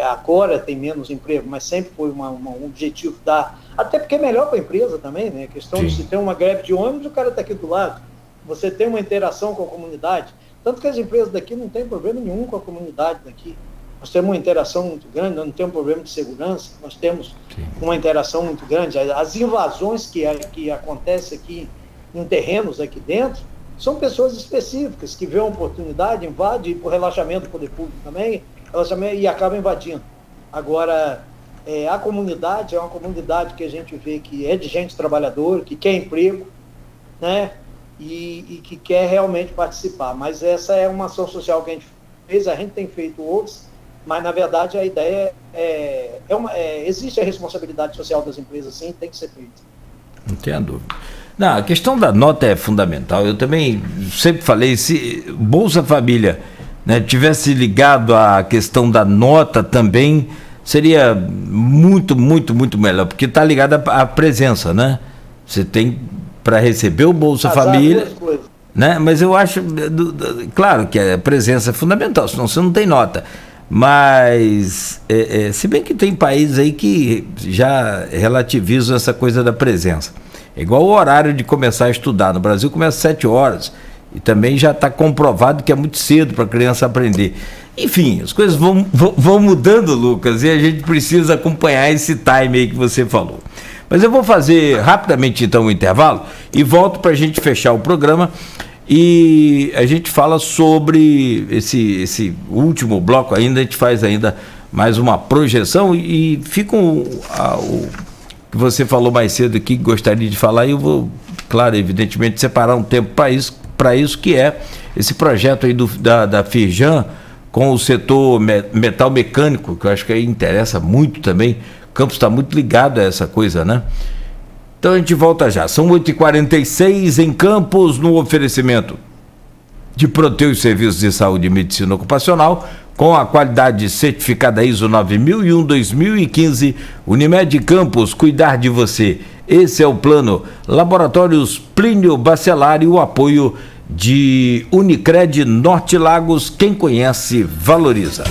A Cora tem menos emprego, mas sempre foi um objetivo dar, até porque é melhor para a empresa também, né? A questão de se ter uma greve de ônibus, o cara está aqui do lado, você tem uma interação com a comunidade, tanto que as empresas daqui não têm problema nenhum com a comunidade daqui. Nós temos uma interação muito grande, nós não temos problema de segurança, nós temos uma interação muito grande. As invasões que acontecem aqui em terrenos aqui dentro são pessoas específicas que vêem uma oportunidade, invadem, por relaxamento do poder público também, e acabam invadindo. Agora, a comunidade é uma comunidade que a gente vê que é de gente trabalhadora, que quer emprego, né? E que quer realmente participar. Mas essa é uma ação social que a gente tem feito outros, mas, na verdade, a ideia existe a responsabilidade social das empresas, sim, tem que ser feita. Não tenho dúvida. Não, a questão da nota é fundamental. Eu também sempre falei, se Bolsa Família, né, tivesse ligado à questão da nota também, seria muito, muito, muito melhor, porque está ligado à presença, né? Você tem para receber o Bolsa Família, né? Mas eu acho, claro que a presença é fundamental, senão você não tem nota. Mas, se bem que tem países aí que já relativizam essa coisa da presença. É igual o horário de começar a estudar. No Brasil começa às 7 horas. E também já está comprovado que é muito cedo para a criança aprender. Enfim, as coisas vão mudando, Lucas, e a gente precisa acompanhar esse time aí que você falou. Mas eu vou fazer rapidamente então o intervalo e volto para a gente fechar o programa. E a gente fala sobre esse último bloco ainda, a gente faz ainda mais uma projeção e fica o que você falou mais cedo aqui, que gostaria de falar, e eu vou, claro, evidentemente, separar um tempo para isso, que é esse projeto aí da Firjan com o setor metal mecânico, que eu acho que aí interessa muito também. O Campos está muito ligado a essa coisa, né? Então a gente volta já. São 8h46 em Campos, no oferecimento de Proteus Serviços de Saúde e Medicina Ocupacional, com a qualidade certificada ISO 9001-2015, Unimed Campos, cuidar de você. Esse é o plano. Laboratórios Plínio Bacelar e o apoio de Unicred Norte Lagos. Quem conhece, valoriza.